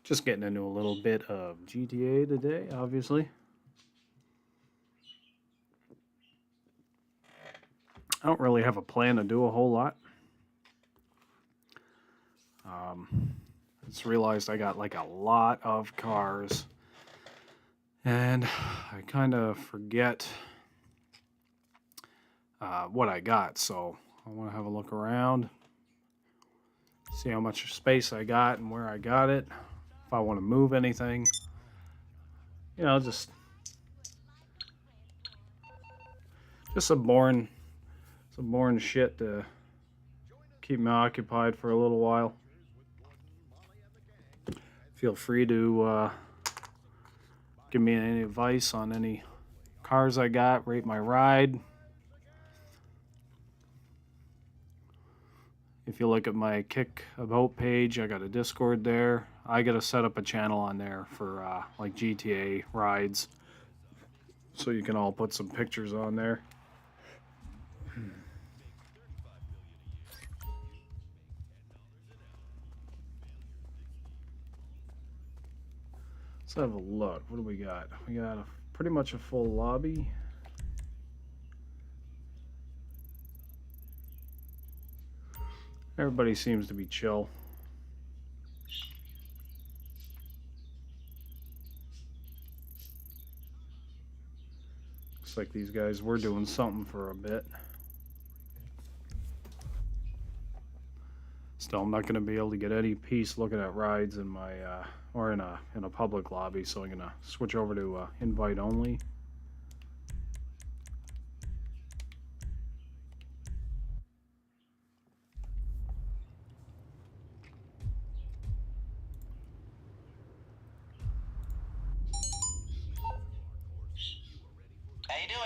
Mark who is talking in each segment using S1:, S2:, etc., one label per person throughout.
S1: Just getting into a little bit of GTA today, obviously. I don't really have a plan to do a whole lot. I just realized I got like a lot of cars, and I kind of forget what I got, so I want to have a look around, see how much space I got and where I got it, if I want to move anything. You know, just some boring shit to keep me occupied for a little while. Feel free to give me any advice on any cars I got, rate my ride. If you look at my Kick a Boat page, I got a Discord there. I gotta set up a channel on there for like GTA rides, so you can all put some pictures on there. Let's have a look. What do we got? We got pretty much a full lobby. Everybody seems to be chill. Looks like these guys were doing something for a bit. Still, I'm not going to be able to get any peace looking at rides in my or in a public lobby, so I'm going to switch over to invite only.
S2: How you doing?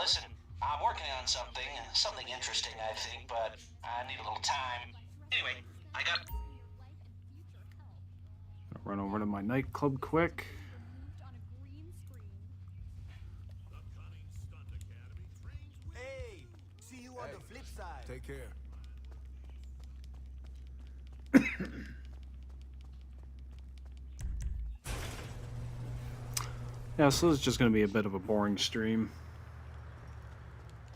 S2: Listen, I'm working on something interesting, I think, but I need a little time. Anyway, I got...
S1: Run over to my nightclub quick.
S3: Hey, see you on the flip side.
S4: Take care.
S1: Yeah, so this is just going to be a bit of a boring stream.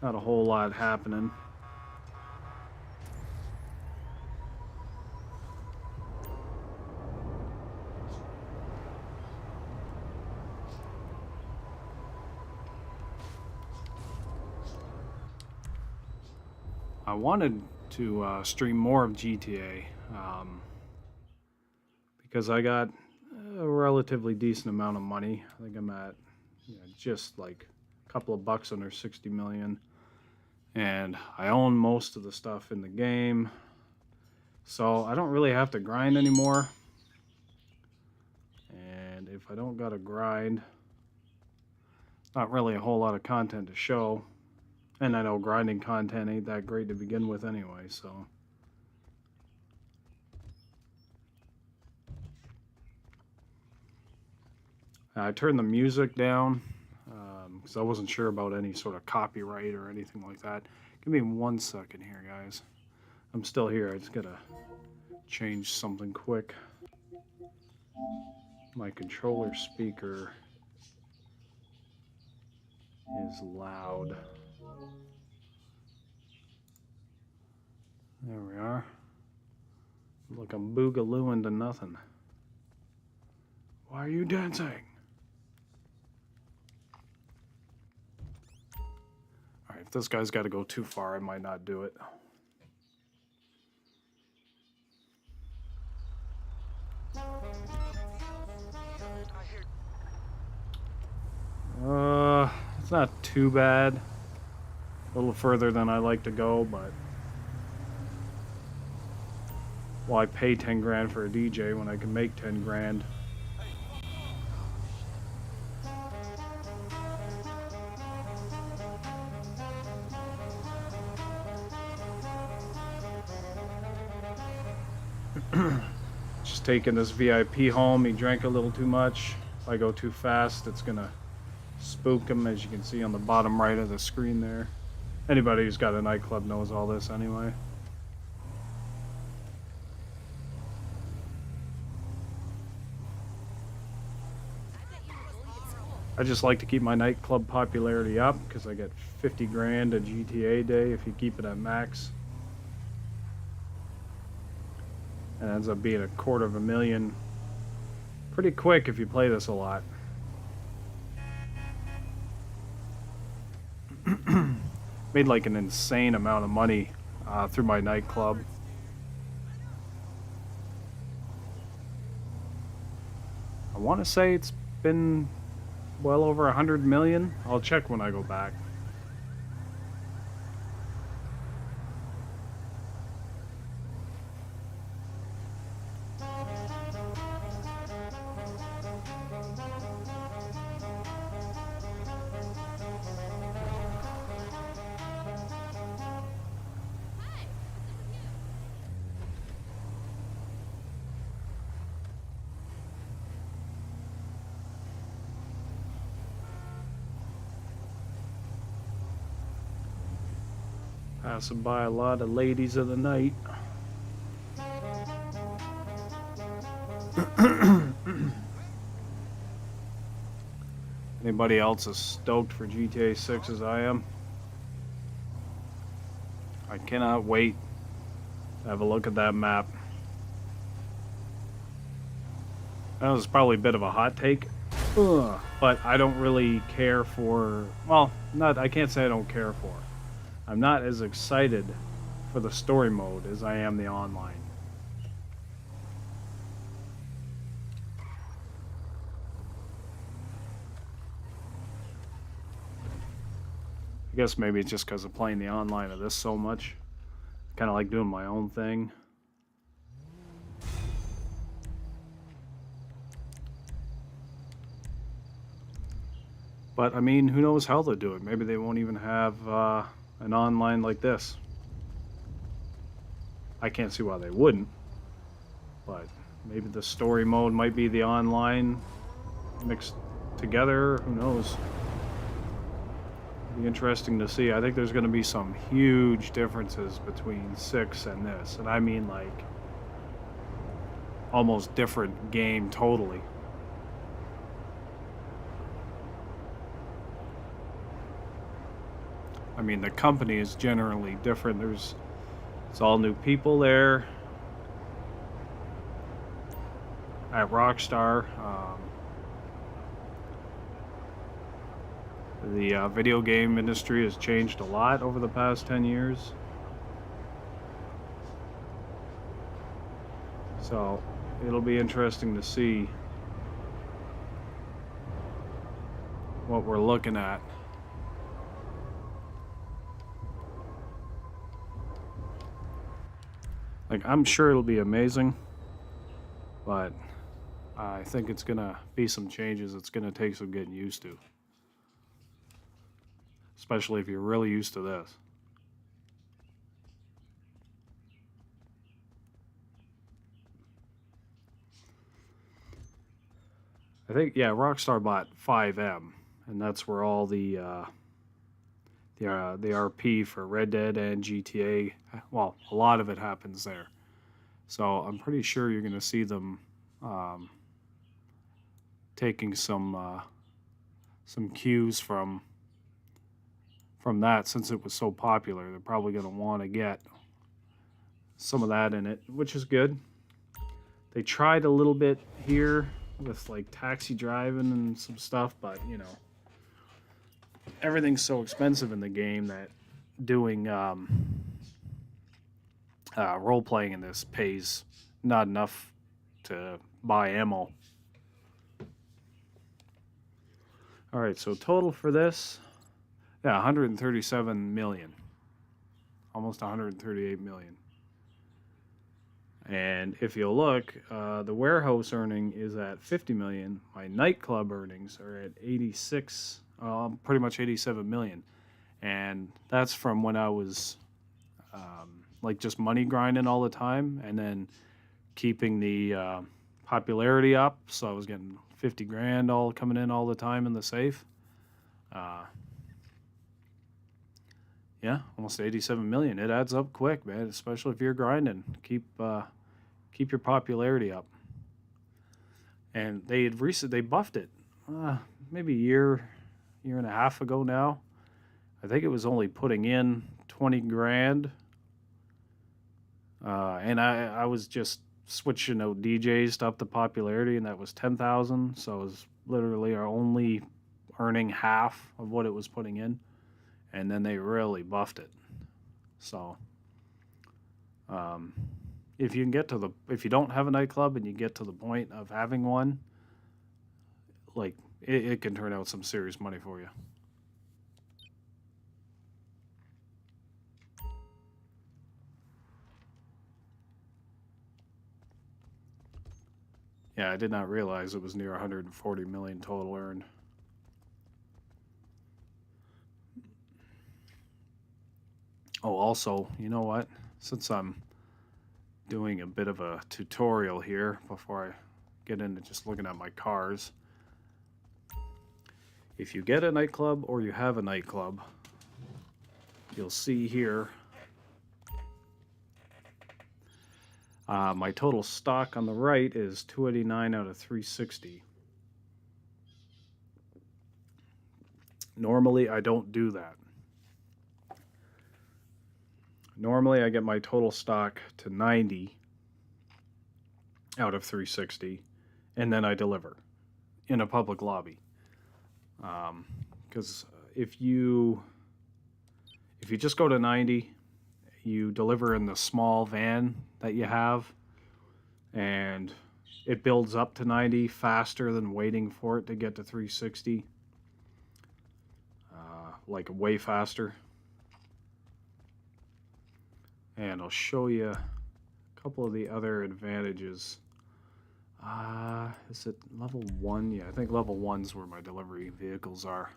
S1: Not a whole lot happening. I wanted to stream more of GTA because I got a relatively decent amount of money. I think I'm at just like a couple of bucks under 60 million, and I own most of the stuff in the game, so I don't really have to grind anymore. And if I don't got to grind, not really a whole lot of content to show. And I know grinding content ain't that great to begin with anyway, so. I turned the music down because I wasn't sure about any sort of copyright or anything like that. Give me 1 second here, guys. I'm still here. I just gotta change something quick. My controller speaker is loud. There we are. Look, I'm boogalooing to nothing. Why are you dancing? Alright, if this guy's got to go too far, I might not do it. It's not too bad. A little further than I like to go, but why pay 10 grand for a DJ when I can make 10 grand? Just taking this VIP home. He drank a little too much. If I go too fast, it's gonna spook him, as you can see on the bottom right of the screen there. Anybody who's got a nightclub knows all this anyway. I just like to keep my nightclub popularity up because I get 50 grand a GTA day if you keep it at max. And it ends up being $250,000 pretty quick if you play this a lot. Made like an insane amount of money through my nightclub. I want to say it's been well over 100 million. I'll check when I go back. Passing by a lot of ladies of the night. Anybody else as stoked for GTA 6 as I am? I cannot wait to have a look at that map. That was probably a bit of a hot take. Ugh. But I don't really care for, well, I can't say I don't care for. I'm not as excited for the story mode as I am the online. I guess maybe it's just because of playing the online of this so much. Kind of like doing my own thing. But I mean, who knows how they'll do it? Maybe they won't even have an online like this. I can't see why they wouldn't. But maybe the story mode might be the online mixed together. Who knows? Be interesting to see. I think there's going to be some huge differences between 6 and this, and I mean like almost different game totally. I mean, the company is generally different. It's all new people there at Rockstar. The video game industry has changed a lot over the past 10 years. So it'll be interesting to see what we're looking at. Like, I'm sure it'll be amazing, but I think it's gonna be some changes. It's gonna take some getting used to. Especially if you're really used to this. I think, yeah, Rockstar bought 5M, and that's where all the RP for Red Dead and GTA, well, a lot of it happens there. So I'm pretty sure you're going to see them taking some cues from that, since it was so popular. They're probably going to want to get some of that in it, which is good. They tried a little bit here with like taxi driving and some stuff, but you know, everything's so expensive in the game that doing role playing in this pays not enough to buy ammo. All right, so total for this, yeah, 137 million, almost 138 million. And if you look, the warehouse earning is at 50 million. My nightclub earnings are at 86, pretty much 87 million. And that's from when I was like just money grinding all the time, and then keeping the popularity up. So I was getting 50 grand all coming in all the time in the safe. Yeah, almost 87 million. It adds up quick, man, especially if you're grinding. Keep your popularity up. And they buffed it. maybe a year and a half ago now. I think it was only putting in 20 grand. And I was just switching out DJs to up the popularity, and that was 10,000. So it was literally only earning half of what it was putting in. And then they really buffed it. So if you can get to if you don't have a nightclub and you get to the point of having one, like it can turn out some serious money for you. Yeah, I did not realize it was near 140 million total earned. Oh, also, you know what? Since I'm doing a bit of a tutorial here before I get into just looking at my cars, if you get a nightclub or you have a nightclub, you'll see here my total stock on the right is 289 out of 360. Normally, I don't do that. Normally, I get my total stock to 90 out of 360, and then I deliver in a public lobby. Because if you just go to 90, you deliver in the small van that you have, and it builds up to 90 faster than waiting for it to get to 360. Like way faster. And I'll show you a couple of the other advantages. Is it level 1? Yeah, I think level 1's where my delivery vehicles are.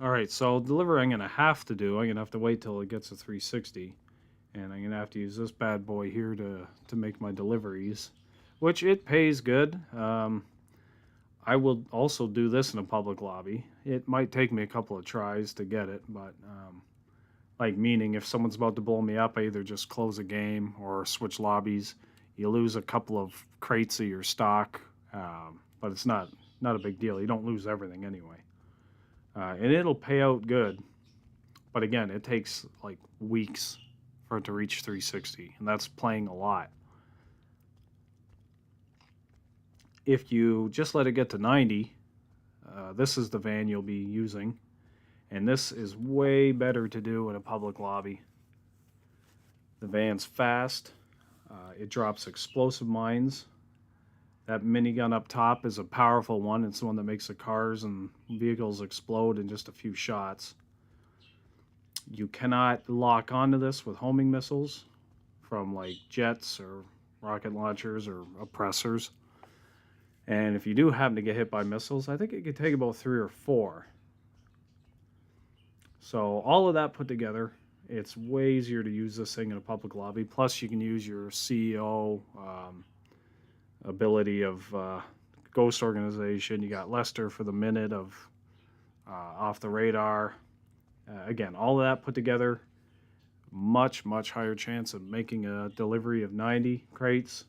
S1: Alright, so deliver I'm going to have to do. I'm going to have to wait till it gets to 360. And I'm going to have to use this bad boy here to make my deliveries. Which it pays good. I will also do this in a public lobby. It might take me a couple of tries to get it, but like meaning if someone's about to blow me up, I either just close a game or switch lobbies. You lose a couple of crates of your stock, but it's not a big deal. You don't lose everything anyway. And it'll pay out good. But again, it takes like weeks for it to reach 360, and that's playing a lot. If you just let it get to 90, this is the van you'll be using, and this is way better to do in a public lobby. The van's fast. It drops explosive mines. That minigun up top is a powerful one. It's the one that makes the cars and vehicles explode in just a few shots. You cannot lock onto this with homing missiles from like jets or rocket launchers or oppressors. And if you do happen to get hit by missiles, I think it could take about 3 or 4. So all of that put together, it's way easier to use this thing in a public lobby. Plus you can use your CEO ability of Ghost Organization. You got Lester for the minute of off the radar. Again, all of that put together, much higher chance of making a delivery of 90 crates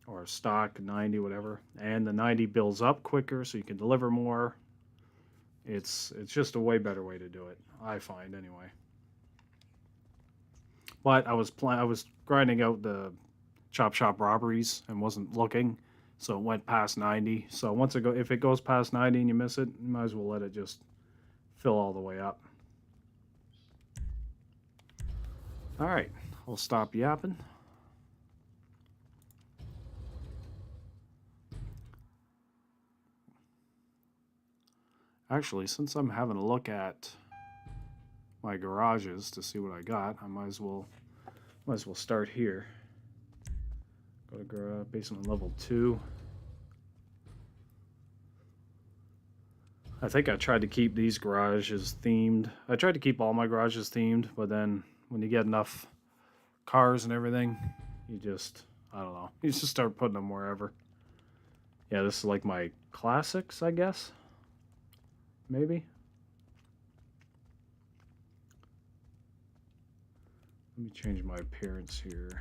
S1: or stock 90, whatever. And the 90 builds up quicker, so you can deliver more. It's just a way better way to do it, I find anyway. But I was grinding out the chop shop robberies and wasn't looking, so it went past 90. So if it goes past 90 and you miss it, you might as well let it just fill all the way up. All right, I'll stop yapping. Actually, since I'm having a look at my garages to see what I got, I might as well start here. Go to basement level 2. I think I tried to keep these garages themed. I tried to keep all my garages themed, but then when you get enough cars and everything, you just, I don't know, you just start putting them wherever. Yeah, this is like my classics, I guess. Maybe. Let me change my appearance here.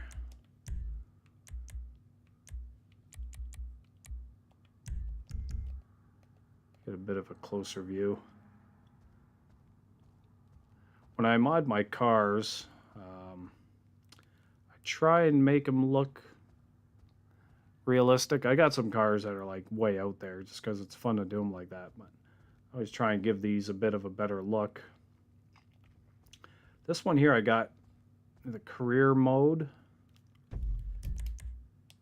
S1: Get a bit of a closer view. When I mod my cars, I try and make them look realistic. I got some cars that are like way out there just because it's fun to do them like that. But I always try and give these a bit of a better look. This one here I got the career mode.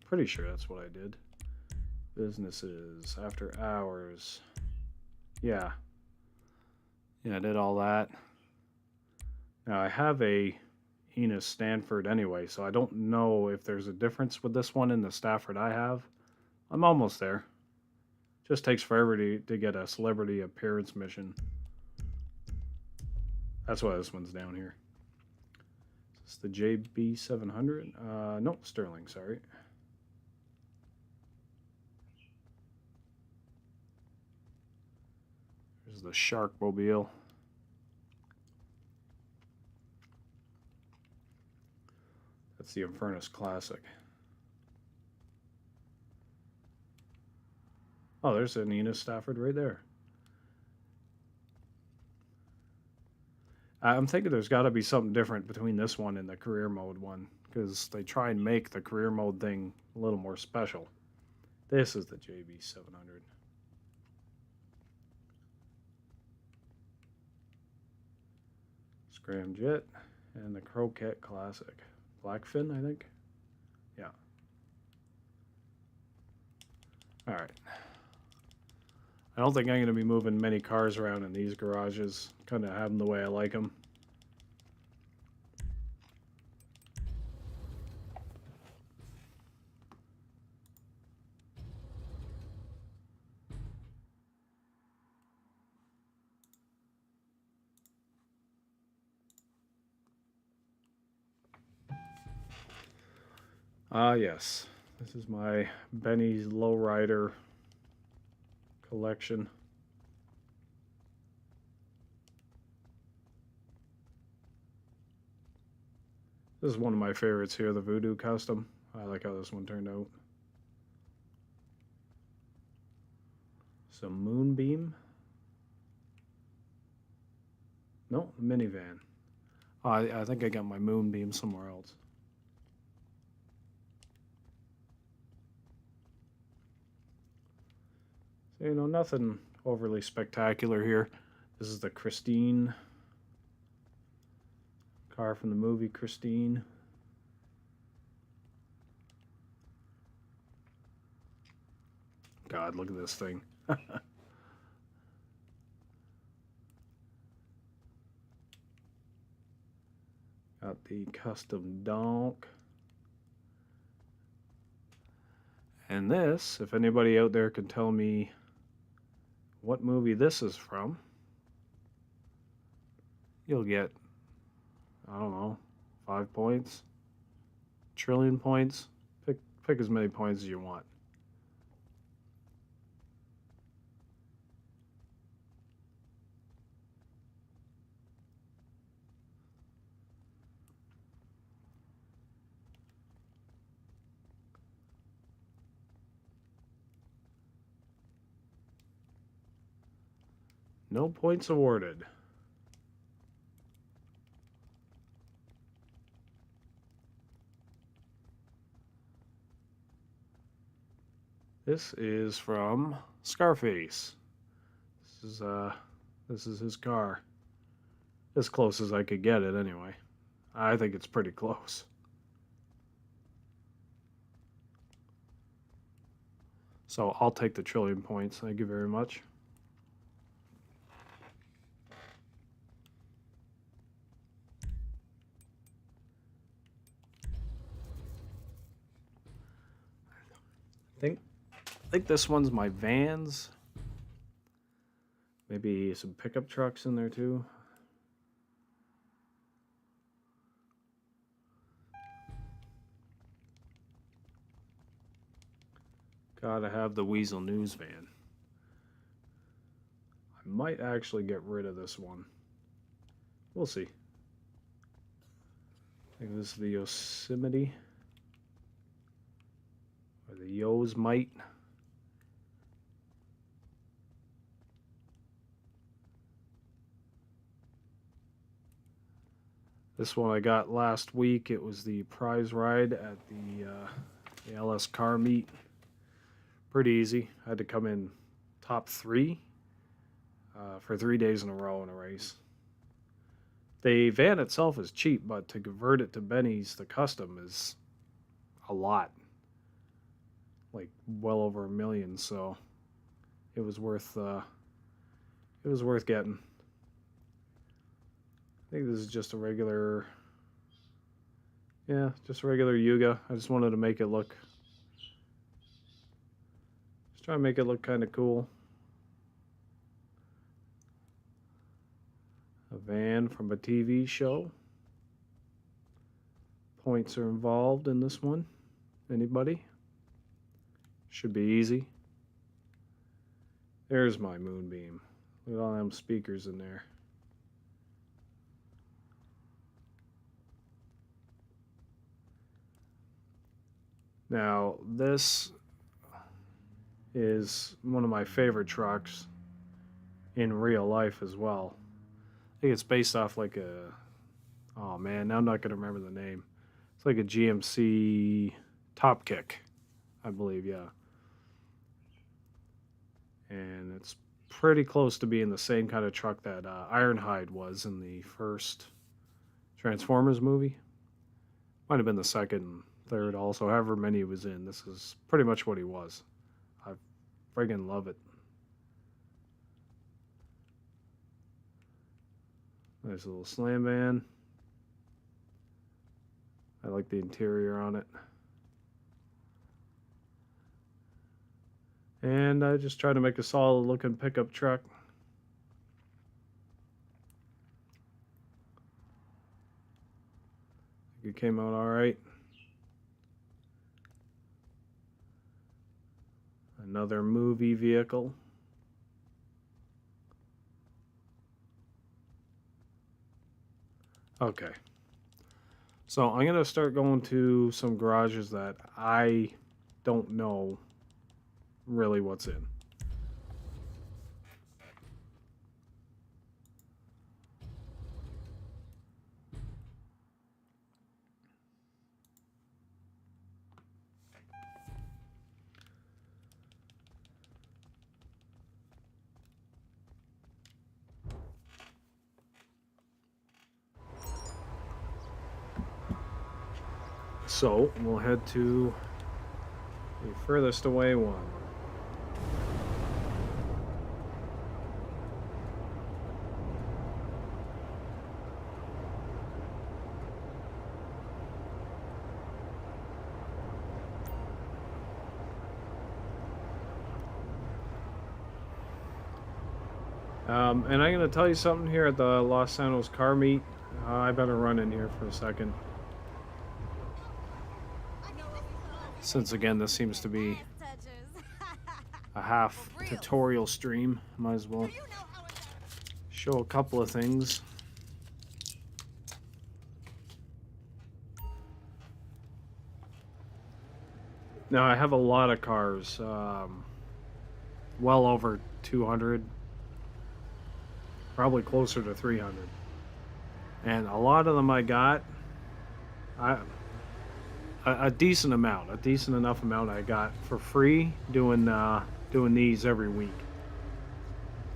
S1: Pretty sure that's what I did. Businesses, after hours. Yeah. Yeah, I did all that. Now I have a Enos Stanford anyway, so I don't know if there's a difference with this one and the Stafford I have. I'm almost there. Just takes forever to get a celebrity appearance mission. That's why this one's down here. Is this the JB700? No, Sterling, sorry. There's the Sharkmobile. That's the Infernus Classic. Oh, there's an Enos Stafford right there. I'm thinking there's got to be something different between this one and the career mode one, because they try and make the career mode thing a little more special. This is the JB700. Scramjet and the Croquette Classic. Blackfin, I think. Yeah. All right. I don't think I'm going to be moving many cars around in these garages. Kind of have them the way I like them. Ah, yes. This is my Benny's Lowrider collection. This is one of my favorites here, the Voodoo Custom. I like how this one turned out. Some Moonbeam. No, minivan. Oh, I think I got my Moonbeam somewhere else. So, you know, nothing overly spectacular here. This is the Christine car from the movie Christine. God, look at this thing. Got the custom donk. And this, if anybody out there can tell me what movie this is from, you'll get, I don't know, 5 points, trillion points. Pick as many points as you want. No points awarded. This is from Scarface. This is his car. As close as I could get it anyway. I think it's pretty close. So I'll take the trillion points. Thank you very much. I think this one's my vans. Maybe some pickup trucks in there too. Gotta have the Weasel News van. I might actually get rid of this one. We'll see. I think this is the Yosemite. Or the Yosemite. This one I got last week. It was the prize ride at the LS car meet. Pretty easy. I had to come in top 3 for 3 days in a row in a race. The van itself is cheap, but to convert it to Benny's, the custom, is a lot. Like well over $1 million, so it was worth getting. I think this is just a regular, just a regular Yuga. I just wanted to make it look, just try to make it look kind of cool. A van from a TV show. Points are involved in this one. Anybody? Should be easy. There's my moonbeam. Look at all them speakers in there. Now, this is one of my favorite trucks in real life as well. I think it's based off like a, oh man, now I'm not going to remember the name. It's like a GMC Top Kick, I believe, yeah. And it's pretty close to being the same kind of truck that Ironhide was in the first Transformers movie. Might have been the second, third also, however many he was in. This is pretty much what he was. I friggin' love it. There's a little slam van. I like the interior on it. And I just try to make a solid looking pickup truck. It came out all right. Another movie vehicle. Okay. So I'm going to start going to some garages that I don't know really what's in. So we'll head to the furthest away one. And I'm going to tell you something here at the Los Santos car meet. I better run in here for a second. Since again, this seems to be a half tutorial stream, might as well show a couple of things. Now I have a lot of cars, well over 200, probably closer to 300, and a lot of them I got a decent enough amount I got for free doing these every week.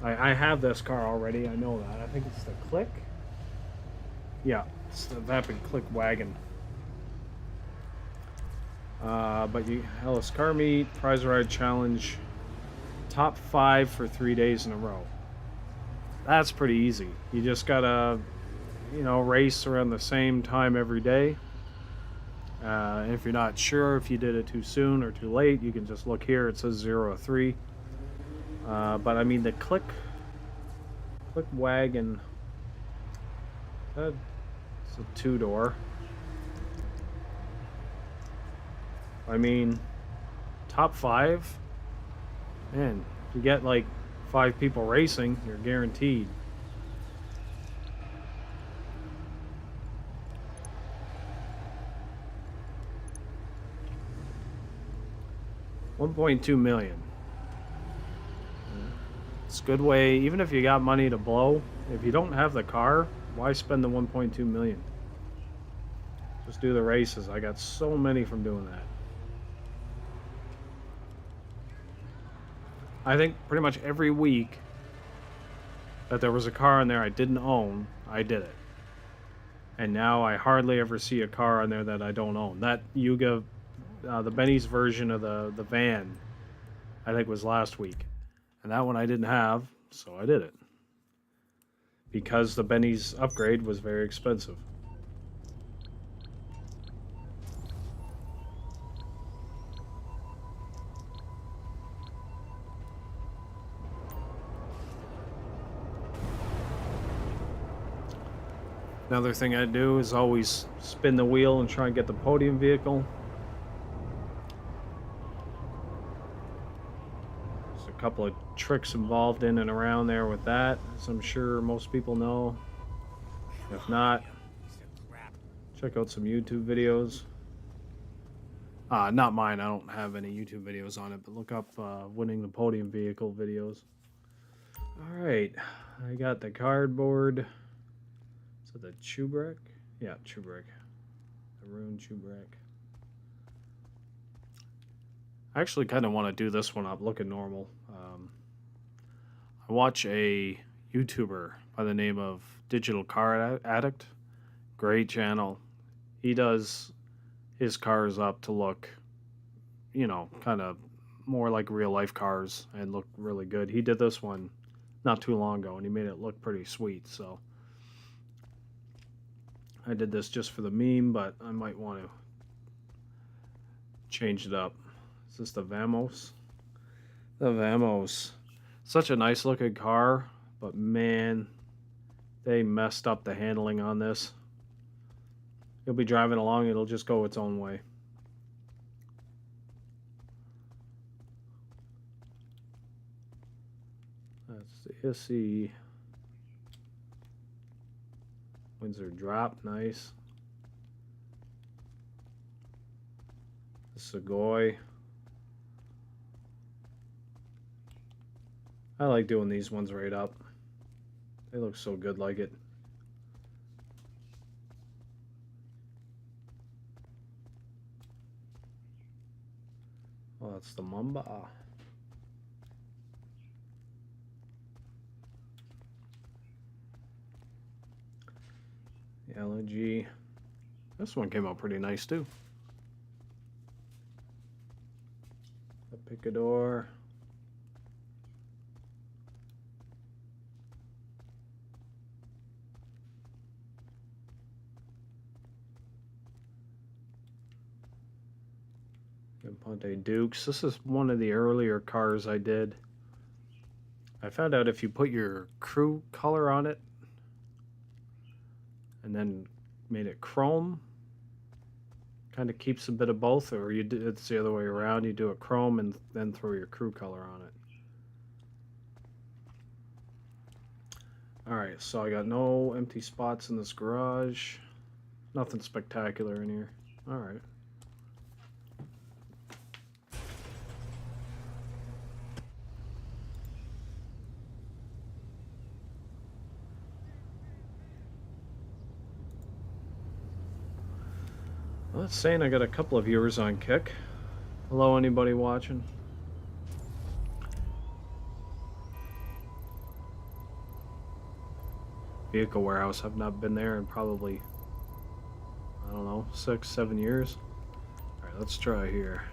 S1: I have this car already, I know that. I think it's the Click. Yeah, it's the Vapid Click wagon. But you Ellis Car Meet, Prize Ride Challenge, top 5 for 3 days in a row. That's pretty easy. You just gotta, race around the same time every day. If you're not sure if you did it too soon or too late, you can just look here. It says 0 or 3. But I mean the Click wagon. It's a 2-door. I mean, top 5. Man, if you get like 5 people racing, you're guaranteed. 1.2 million. It's a good way, even if you got money to blow, if you don't have the car, why spend the 1.2 million? Just do the races. I got so many from doing that. I think pretty much every week that there was a car in there I didn't own, I did it. And now I hardly ever see a car on there that I don't own. That Yuga, the Benny's version of the van, I think was last week. And that one I didn't have, so I did it. Because the Benny's upgrade was very expensive. Another thing I do is always spin the wheel and try and get the podium vehicle. There's a couple of tricks involved in and around there with that, as I'm sure most people know. If not, check out some YouTube videos. Not mine, I don't have any YouTube videos on it, but look up winning the podium vehicle videos. Alright, I got the cardboard. So the Chubrek? Yeah, Chubrek. The Rune Chubrek. I actually kind of want to do this one up looking normal. I watch a YouTuber by the name of Digital Car Addict. Great channel. He does his cars up to look, you know, kind of more like real life cars and look really good. He did this one not too long ago and he made it look pretty sweet, so I did this just for the meme, but I might want to change it up. Is this the Vamos? The Vamos. Such a nice looking car, but man, they messed up the handling on this. You'll be driving along, it'll just go its own way. That's the Issy. Windsor drop, nice. The Segoy. I like doing these ones right up. They look so good like it. Well, that's the Mamba. The LG. This one came out pretty nice too. The Picador. The Ponte Dukes. This is one of the earlier cars I did. I found out if you put your crew color on it and then made it chrome, kind of keeps a bit of both, or you do it's the other way around. You do a chrome and then throw your crew color on it. Alright, so I got no empty spots in this garage. Nothing spectacular in here. Alright. Well, it's saying I got a couple of viewers on Kick. Hello, anybody watching? Vehicle warehouse. I've not been there in probably, I don't know, 6, 7 years. Alright, let's try here.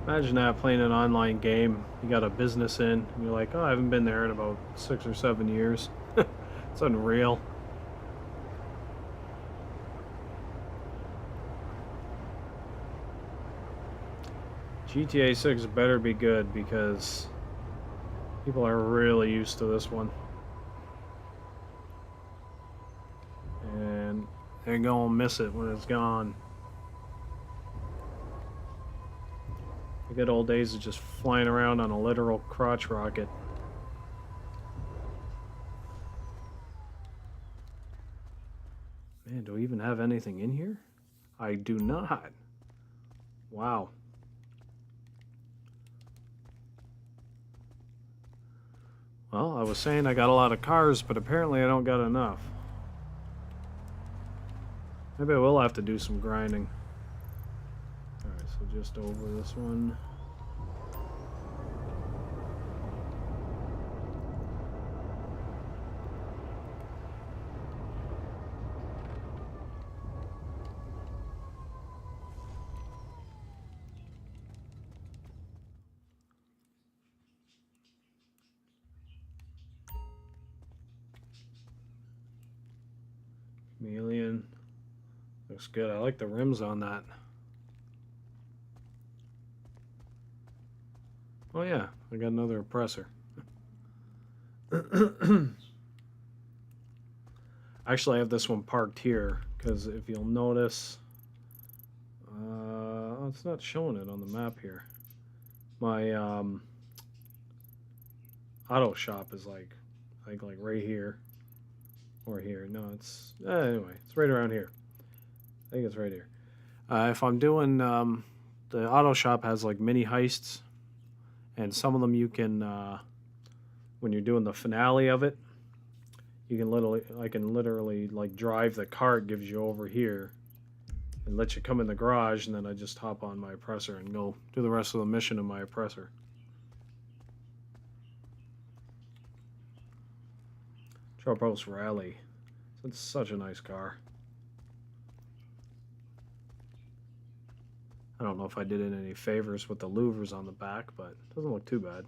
S1: Imagine that, playing an online game. You got a business in, and you're like, oh, I haven't been there in about 6 or 7 years. It's unreal. GTA 6 better be good because people are really used to this one. And they're gonna miss it when it's gone. The good old days of just flying around on a literal crotch rocket. Man, do I even have anything in here? I do not. Wow. Well, I was saying I got a lot of cars, but apparently I don't got enough. Maybe I will have to do some grinding. Alright, so just over this one. Chameleon. Looks good. I like the rims on that. Oh yeah, I got another oppressor. Actually, I have this one parked here because if you'll notice, it's not showing it on the map here. My auto shop is like, I think like right here or here. No, it's anyway, it's right around here. I think it's right here. If I'm doing the auto shop has like mini heists, and some of them you can when you're doing the finale of it, you can I can literally like drive the car it gives you over here and let you come in the garage, and then I just hop on my oppressor and go do the rest of the mission in my oppressor. Tropos Rally. It's such a nice car. I don't know if I did it any favors with the louvers on the back, but it doesn't look too bad.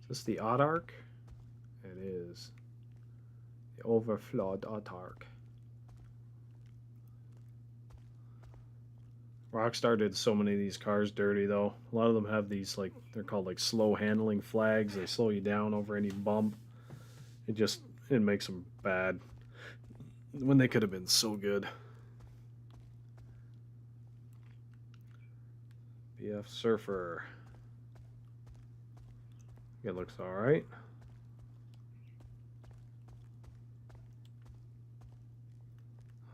S1: Is this the Autark? It is. The overflowed Autark. Rockstar did so many of these cars dirty, though. A lot of them have these, like, they're called like slow handling flags. They slow you down over any bump. It makes them bad when they could have been so good. BF Surfer. It looks alright.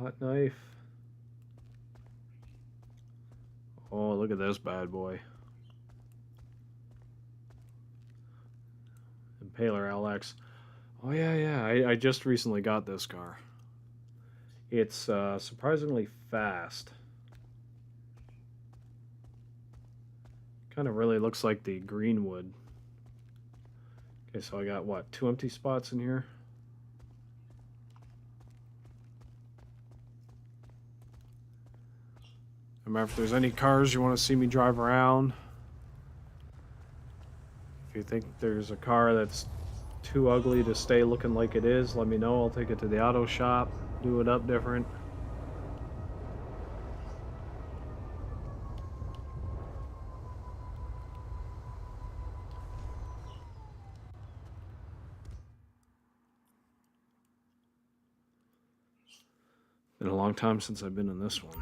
S1: Hot Knife. Oh, look at this bad boy. Impaler LX. Oh, yeah. I just recently got this car. It's surprisingly fast. Kind of really looks like the Greenwood. Okay, so I got, what, 2 empty spots in here? Remember, if there's any cars you want to see me drive around, if you think there's a car that's too ugly to stay looking like it is, let me know. I'll take it to the auto shop, do it up different. Been a long time since I've been in this one.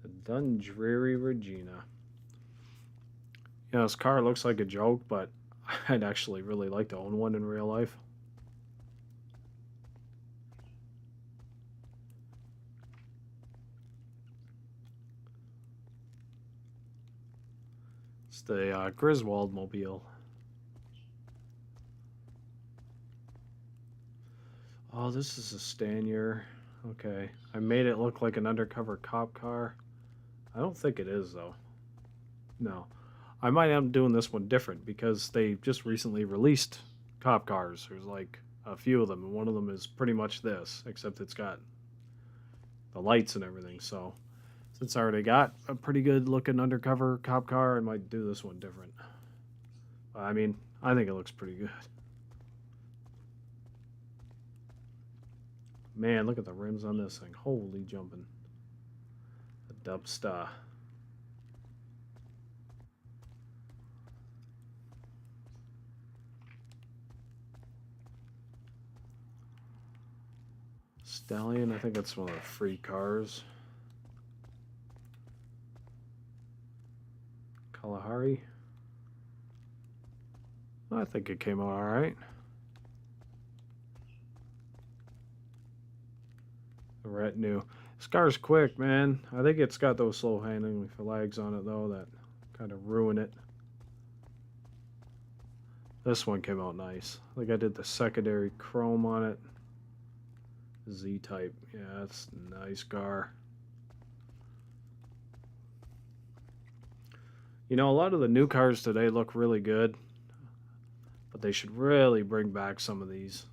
S1: The Dundreary Regina. Yeah, this car looks like a joke, but I'd actually really like to own one in real life. It's the Griswold mobile. Oh, this is a Stanier. Okay. I made it look like an undercover cop car. I don't think it is, though. No. I might end up doing this one different because they just recently released cop cars. There's like a few of them, and one of them is pretty much this, except it's got the lights and everything. So since I already got a pretty good looking undercover cop car, I might do this one different. I mean, I think it looks pretty good. Man, look at the rims on this thing. Holy jumping. A Dubstar. Stallion, I think that's one of the free cars. Kalahari. I think it came out all right. The retinue. This car's quick, man. I think it's got those slow handling flags on it, though, that kind of ruin it. This one came out nice. I think I did the secondary chrome on it. Z-type. Yeah, that's a nice car. You know, a lot of the new cars today look really good, but they should really bring back some of these.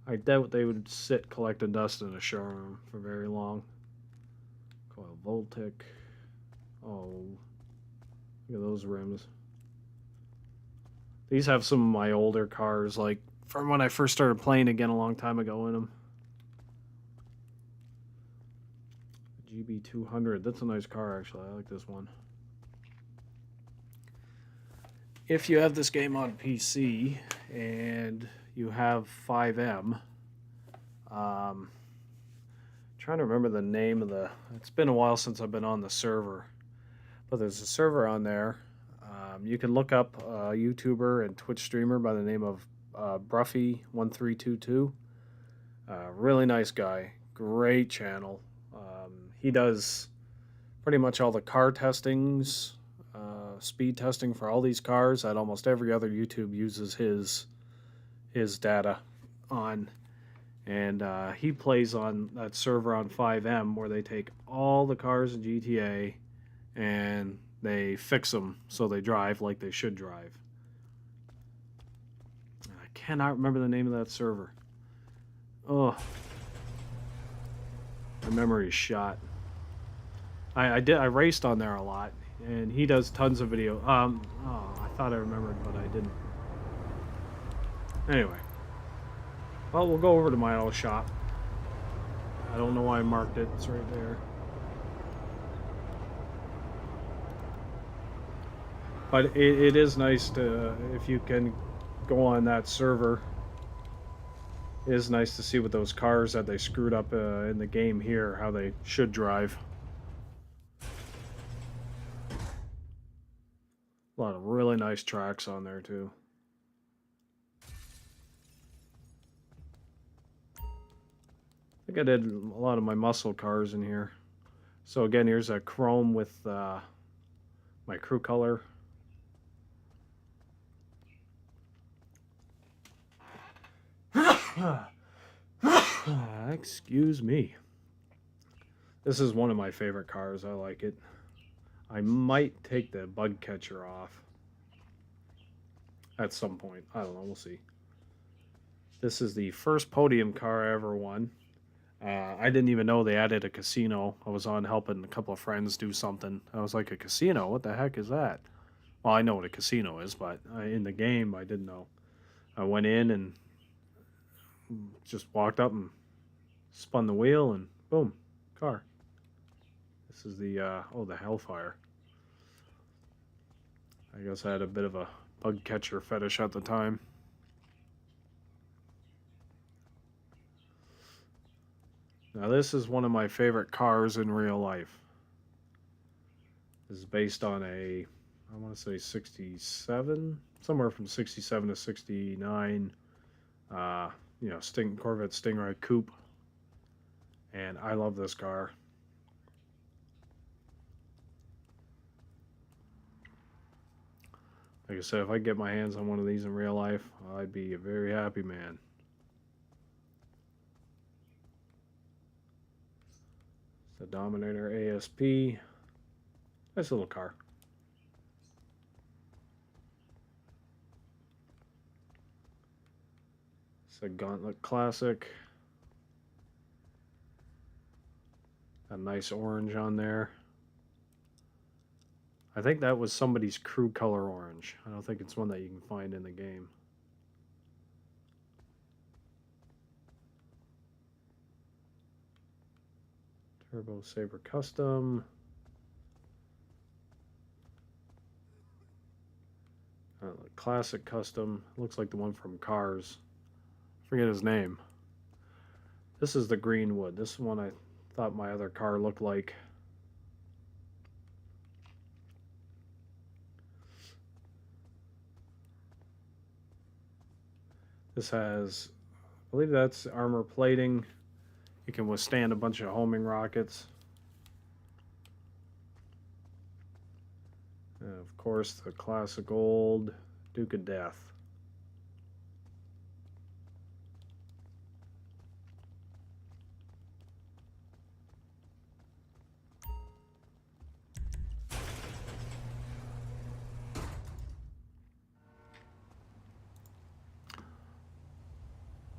S1: I doubt they would sit collecting dust in a showroom for very long. Coil Voltic. Oh, look at those rims. These have some of my older cars, like from when I first started playing again a long time ago in them. GB200. That's a nice car, actually. I like this one. If you have this game on PC and you have 5M, trying to remember the name of the. It's been a while since I've been on the server, but there's a server on there. You can look up a YouTuber and Twitch streamer by the name of Bruffy1322. Really nice guy. Great channel. He does pretty much all the car testings, speed testing for all these cars that almost every other YouTube uses his data on. And he plays on that server on 5M where they take all the cars in GTA and they fix them so they drive like they should drive. I cannot remember the name of that server. Oh, my memory is shot. I raced on there a lot, and he does tons of video. Oh, I thought I remembered, but I didn't. Anyway, well, we'll go over to my auto shop. I don't know why I marked it. It's right there. But it is nice to, if you can go on that server, it is nice to see what those cars that they screwed up in the game here, how they should drive. A lot of really nice tracks on there too. I think I did a lot of my muscle cars in here. So again, here's a chrome with my crew color. Excuse me. This is one of my favorite cars. I like it. I might take the bug catcher off at some point. I don't know. We'll see. This is the first podium car I ever won. I didn't even know they added a casino. I was on helping a couple of friends do something. I was like, a casino? What the heck is that? Well, I know what a casino is, but in the game, I didn't know. I went in and just walked up and spun the wheel and boom, car. This is the, the Hellfire. I guess I had a bit of a bug catcher fetish at the time. Now this is one of my favorite cars in real life. This is based on a, I want to say 67, somewhere from 67 to 69, Corvette Stingray Coupe. And I love this car. Like I said, if I get my hands on one of these in real life, I'd be a very happy man. It's the Dominator ASP. Nice little car. It's a Gauntlet Classic. A nice orange on there. I think that was somebody's crew color orange. I don't think it's one that you can find in the game. Turbo Saber Custom. Classic Custom. Looks like the one from Cars. Forget his name. This is the Greenwood. This is one I thought my other car looked like. This has, I believe that's armor plating. It can withstand a bunch of homing rockets. And of course, the classic old Duke of Death.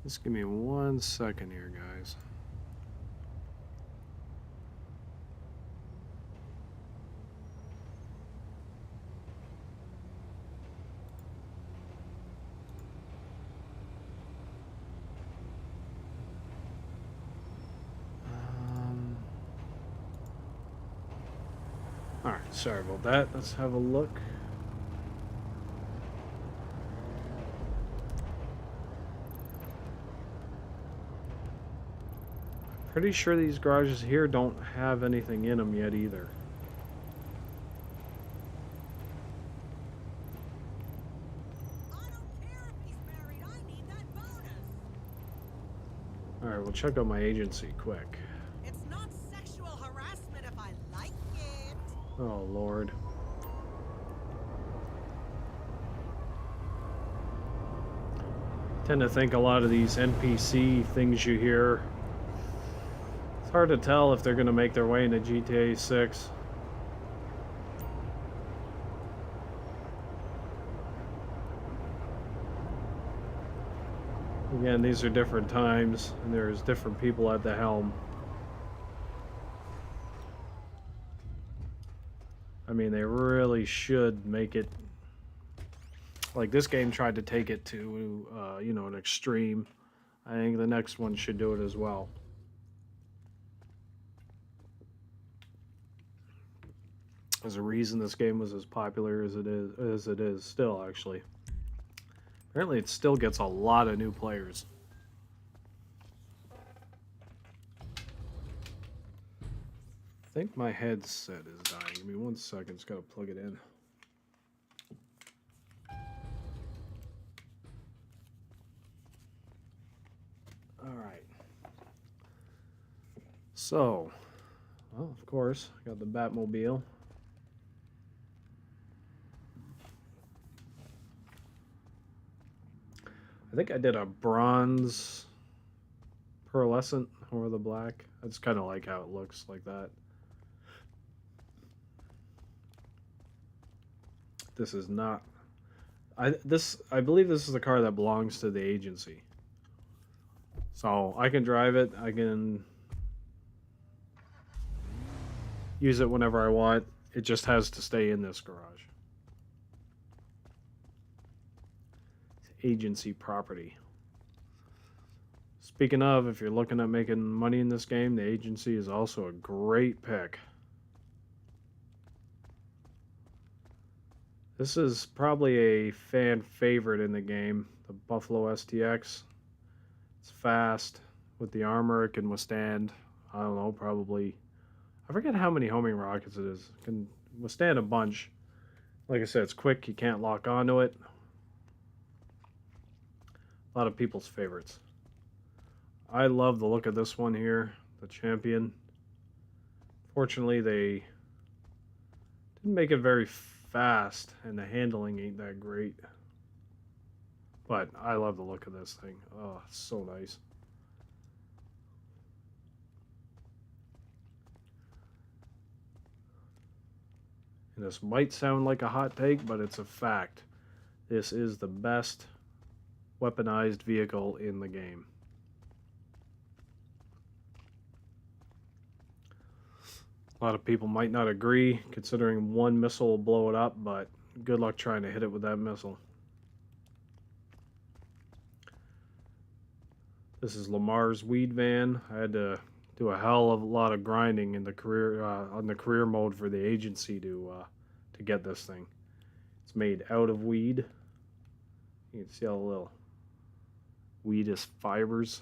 S1: Just give me 1 second here, guys. All right, sorry about that. Let's have a look. Pretty sure these garages here don't have anything in them yet either.
S4: I don't care if he's married. I need that bonus.
S1: All right, we'll check out my agency quick.
S4: It's not sexual harassment if I like it.
S1: Oh, Lord. Tend to think a lot of these NPC things you hear, it's hard to tell if they're going to make their way into GTA 6. Again, these are different times, and there's different people at the helm. I mean, they really should make it... Like, this game tried to take it to, you know, an extreme. I think the next one should do it as well. There's a reason this game was as popular as it is still, actually. Apparently, it still gets a lot of new players. I think my headset is dying. Give me 1 second. Just gotta plug it in. All right. So, well, of course, I got the Batmobile. I think I did a bronze pearlescent over the black. I just kind of like how it looks like that. This is not... I believe this is the car that belongs to the agency. So I can drive it. I can use it whenever I want. It just has to stay in this garage. Agency property. Speaking of, if you're looking at making money in this game, the agency is also a great pick. This is probably a fan favorite in the game, the Buffalo STX. It's fast. With the armor, it can withstand, I don't know, probably... I forget how many homing rockets it is. It can withstand a bunch. Like I said, it's quick. You can't lock onto it. A lot of people's favorites. I love the look of this one here, the Champion. Fortunately, they didn't make it very fast, and the handling ain't that great. But I love the look of this thing. Oh, it's so nice. And this might sound like a hot take, but it's a fact. This is the best weaponized vehicle in the game. A lot of people might not agree, considering one missile will blow it up, but good luck trying to hit it with that missile. This is Lamar's weed van. I had to do a hell of a lot of grinding in the career on the career mode for the agency to get this thing. It's made out of weed. You can see all the little weedus fibers.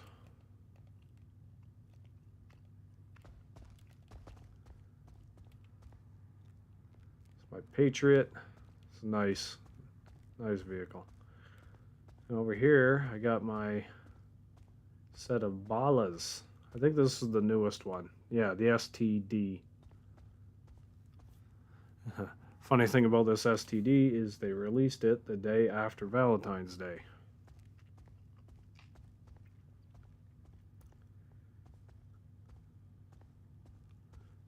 S1: It's my Patriot. It's a nice vehicle. And over here, I got my set of balas. I think this is the newest one. Yeah, the STD. Funny thing about this STD is they released it the day after Valentine's Day.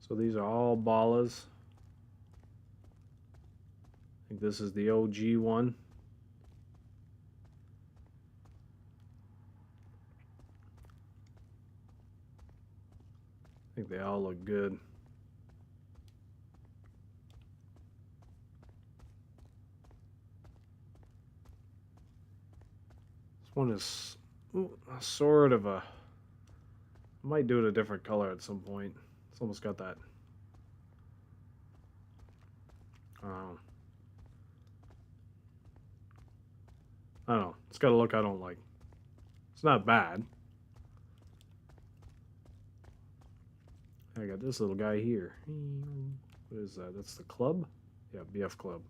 S1: So these are all balas. I think this is the OG one. I think they all look good. This one is sort of a... I might do it a different color at some point. It's almost got that... I don't know. It's got a look I don't like. It's not bad. I got this little guy here. What is that? That's the club? Yeah, BF Club.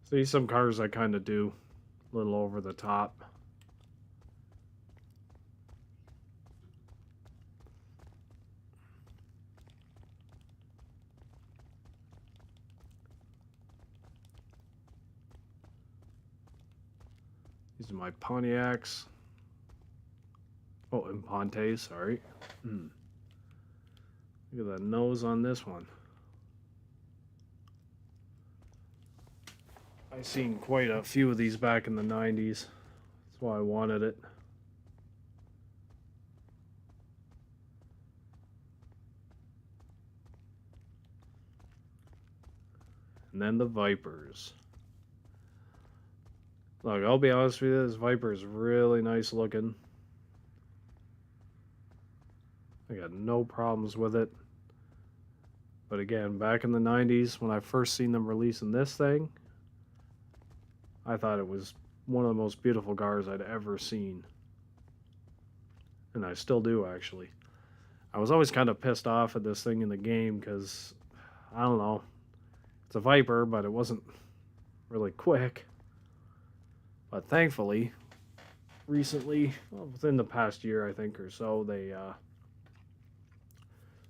S1: See, some cars I kind of do a little over the top. These are my Pontiacs. Oh, and Pontes, sorry. Look at that nose on this one. I seen quite a few of these back in the 90s. That's why I wanted it. And then the Vipers. Look, I'll be honest with you, this Viper is really nice looking. I got no problems with it. But again, back in the 90s, when I first seen them releasing this thing, I thought it was one of the most beautiful cars I'd ever seen. And I still do, actually. I was always kind of pissed off at this thing in the game because, I don't know, it's a Viper, but it wasn't really quick. But thankfully, recently, well, within the past year, I think, or so, they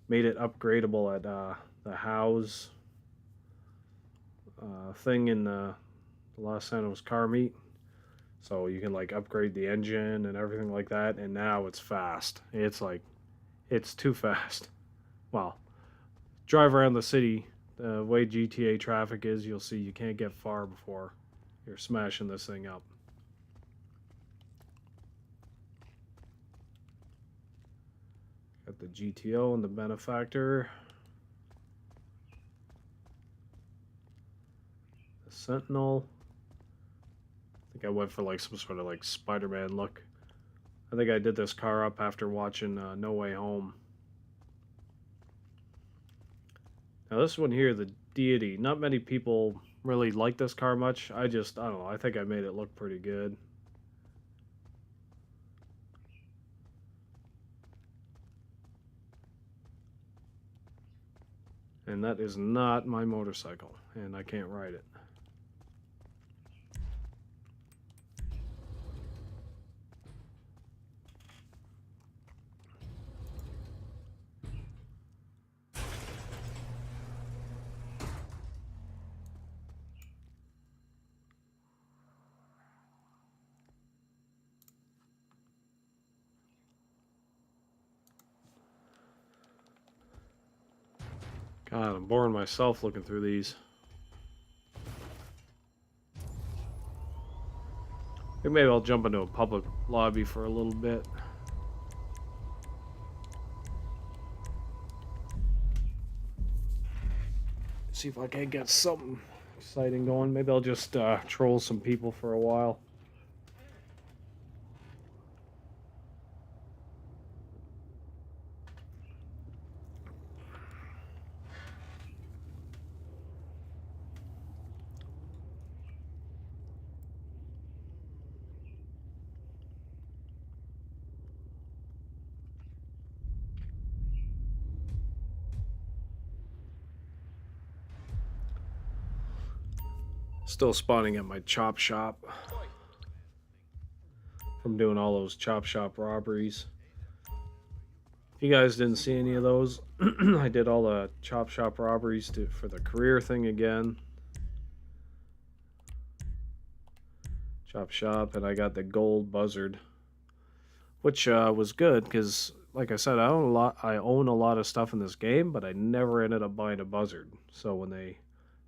S1: made it upgradable at the house thing in the Los Santos car meet. So you can like upgrade the engine and everything like that, and now it's fast. It's like, it's too fast. Well, drive around the city, the way GTA traffic is, you'll see you can't get far before you're smashing this thing up. Got the GTO and the Benefactor. The Sentinel. I think I went for like some sort of like Spider-Man look. I think I did this car up after watching No Way Home. Now this one here, the Deity. Not many people really like this car much. I don't know. I think I made it look pretty good. And that is not my motorcycle, and I can't ride it. God, I'm boring myself looking through these. Maybe I'll jump into a public lobby for a little bit. See if I can get something exciting going. Maybe I'll just troll some people for a while. Still spawning at my chop shop. from doing all those chop shop robberies. If you guys didn't see any of those, I did all the chop shop robberies for the career thing again. Chop shop, and I got the gold buzzard, which was good because, like I said, I own a lot of stuff in this game, but I never ended up buying a buzzard. So when they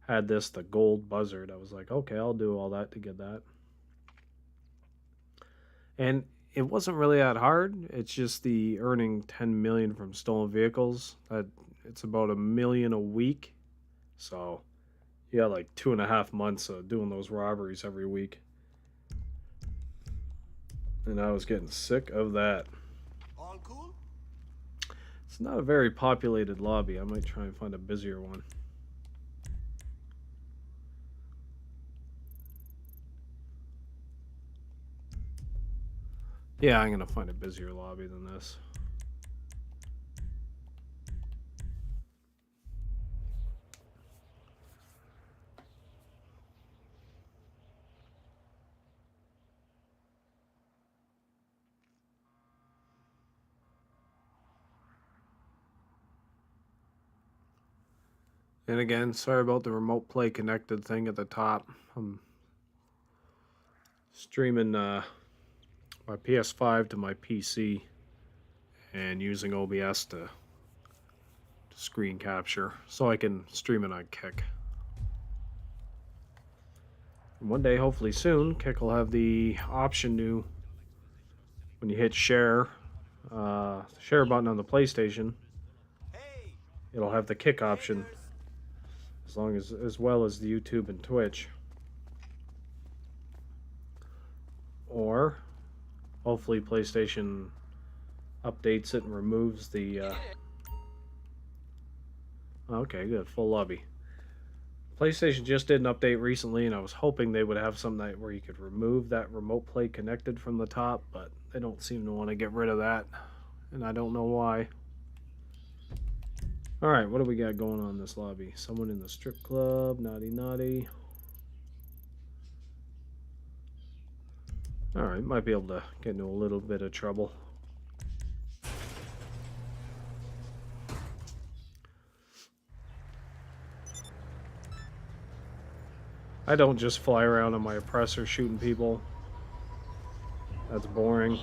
S1: had this, the gold buzzard, I was like, okay, I'll do all that to get that. And it wasn't really that hard. It's just the earning 10 million from stolen vehicles. That it's about 1 million a week. So you got like 2.5 months of doing those robberies every week. And I was getting sick of that.
S3: All cool?
S1: It's not a very populated lobby. I might try and find a busier one. Yeah, I'm gonna find a busier lobby than this. And again, sorry about the remote play connected thing at the top. I'm streaming my PS5 to my PC and using OBS to screen capture so I can stream it on Kick. And one day, hopefully soon, Kick will have the option to, when you hit share, share button on the PlayStation,
S3: Hey,
S1: it'll have the Kick option,
S3: haters.
S1: as well as the YouTube and Twitch. Or hopefully PlayStation updates it and removes the okay, good, full lobby. PlayStation just did an update recently, and I was hoping they would have something where you could remove that remote play connected from the top, but they don't seem to want to get rid of that, and I don't know why. Alright, what do we got going on in this lobby? Someone in the strip club, naughty naughty. Alright, might be able to get into a little bit of trouble. I don't just fly around on my oppressor shooting people. That's boring.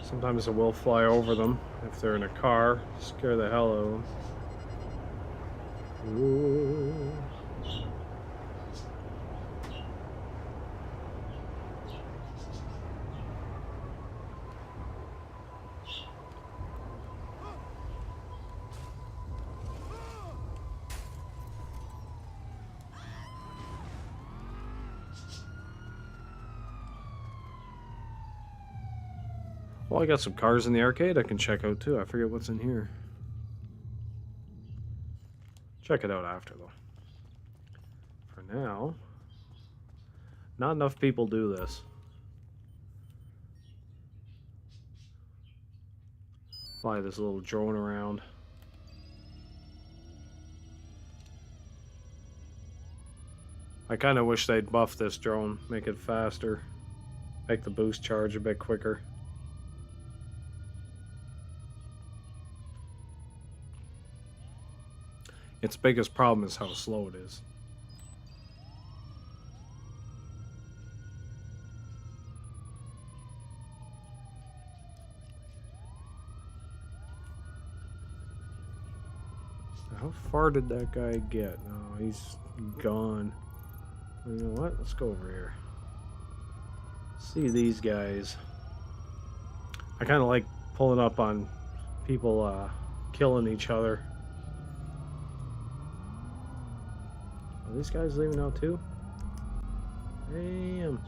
S1: Sometimes I will fly over them if they're in a car, scare the hell out of them. Ooh. Well, I got some cars in the arcade I can check out too. I forget what's in here. Check it out after though. For now, not enough people do this. Fly this little drone around. I kind of wish they'd buff this drone, make it faster, make the boost charge a bit quicker. Its biggest problem is how slow it is. How far did that guy get? Oh, he's gone. You know what? Let's go over here. See these guys. I kind of like pulling up on people killing each other. Are these guys leaving out too? Damn.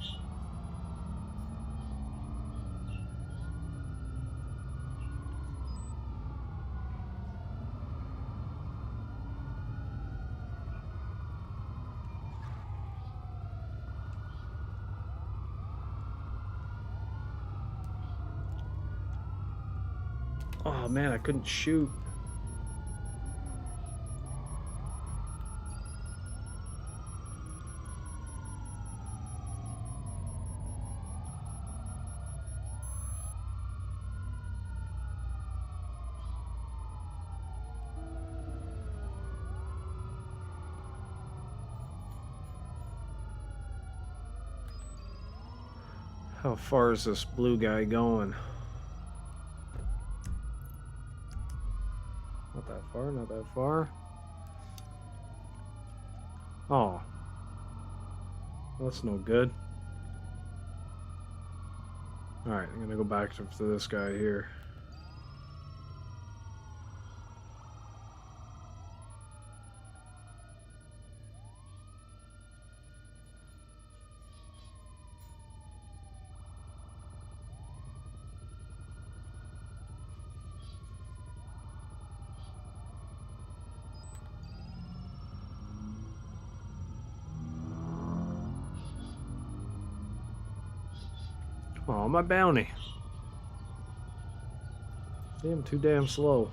S1: Oh man, I couldn't shoot. How far is this blue guy going? Not that far, not that far. Oh. That's no good. Alright, I'm gonna go back to this guy here. Oh, my bounty. See, I'm too damn slow.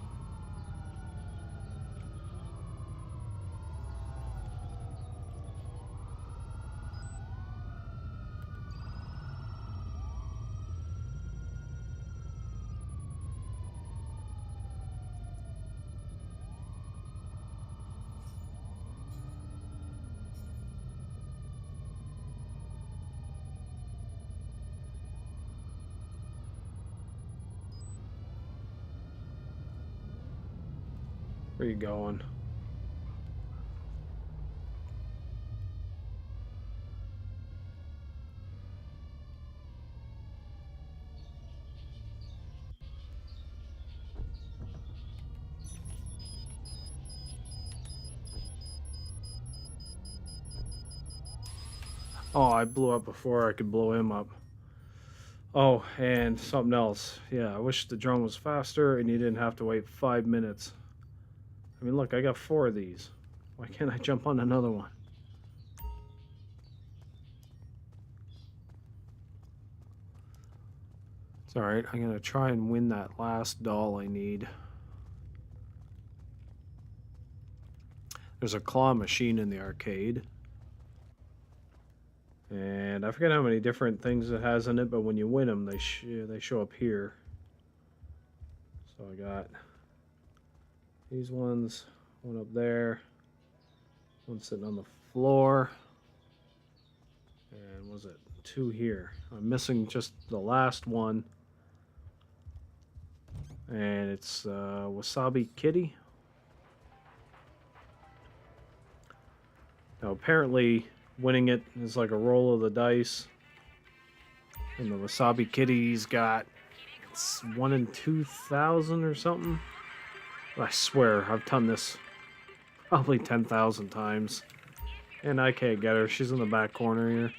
S1: Where you going? Oh, I blew up before I could blow him up. Oh, and something else. Yeah, I wish the drone was faster and you didn't have to wait 5 minutes. I mean, look, I got 4 of these. Why can't I jump on another one? It's alright, I'm gonna try and win that last doll I need. There's a claw machine in the arcade. And I forget how many different things it has in it, but when you win them, they show up here. So I got these ones, one up there, one sitting on the floor, and was it 2 here? I'm missing just the last one, and it's Wasabi Kitty. Now apparently winning it is like a roll of the dice, and the Wasabi Kitty's got it's 1 in 2,000 or something. I swear I've done this probably 10,000 times, and I can't get her. She's in the back corner here.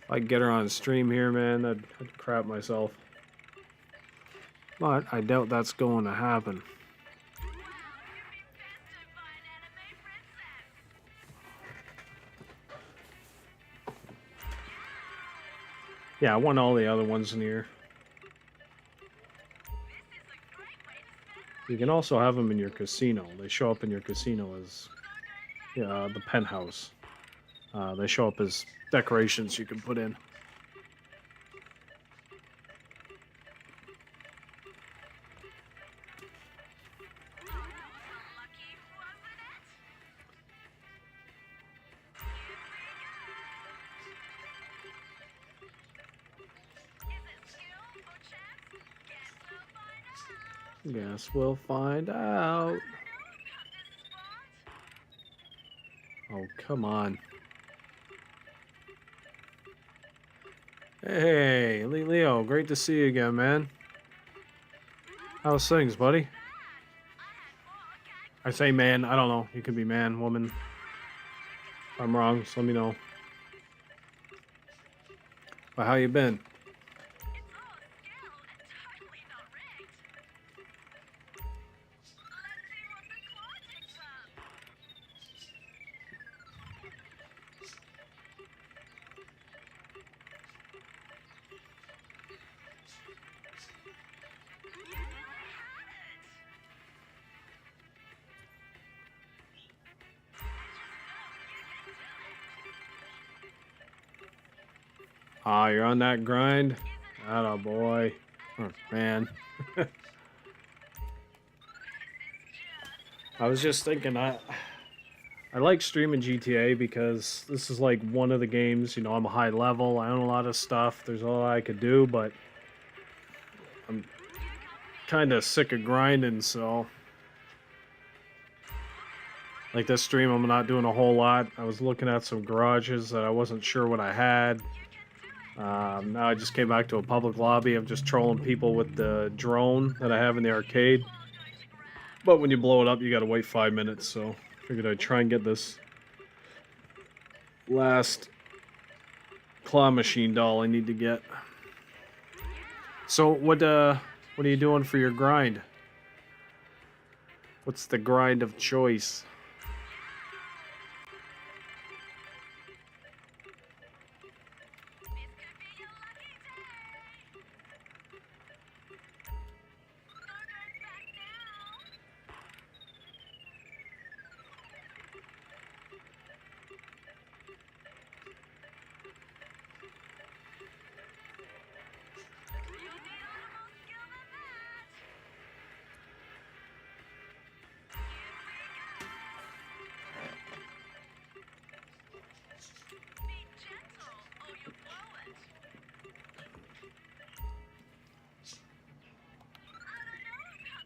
S1: If I could get her on stream here, man, I'd crap myself. But I doubt that's going to happen. Yeah, I won all the other ones in here. You can also have them in your casino. They show up in your casino as the penthouse. They show up as decorations you can put in. Guess we'll find out. Oh, come on. Hey, Leo, great to see you again, man. How's things, buddy? I say man, I don't know. You could be man, woman. If I'm wrong, just let me know. But how you been? Ah, you're on that grind? Atta boy. Oh, man. I was just thinking, I like streaming GTA because this is like one of the games, you know, I'm a high level, I own a lot of stuff, there's a lot I could do, but I'm kind of sick of grinding, so like this stream I'm not doing a whole lot. I was looking at some garages that I wasn't sure what I had. Now I just came back to a public lobby. I'm just trolling people with the drone that I have in the arcade. But when you blow it up, you gotta wait 5 minutes, so figured I'd try and get this last claw machine doll I need to get. So what are you doing for your grind? What's the grind of choice?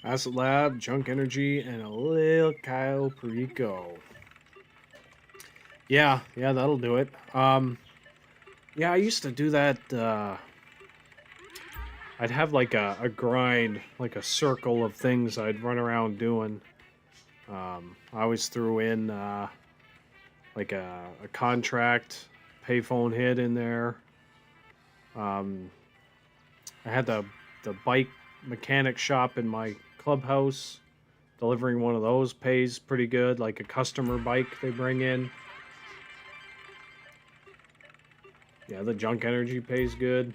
S1: Acid Lab, Junk Energy, and a little Kyle Perico. Yeah, that'll do it. Yeah, I used to do that. I'd have like a grind, like a circle of things I'd run around doing. I always threw in like a contract payphone hit in there. I had the bike mechanic shop in my clubhouse. Delivering one of those pays pretty good, like a customer bike they bring in. Yeah, the Junk Energy pays good.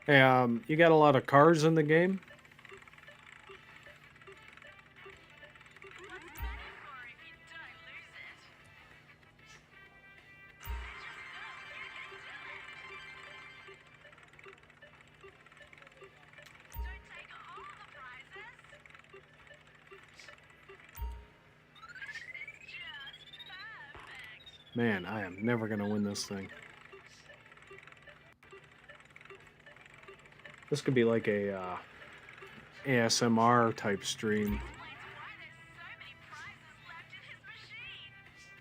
S1: Hey, you got a lot of cars in the game? Man, I am never gonna win this thing. This could be like a ASMR type stream.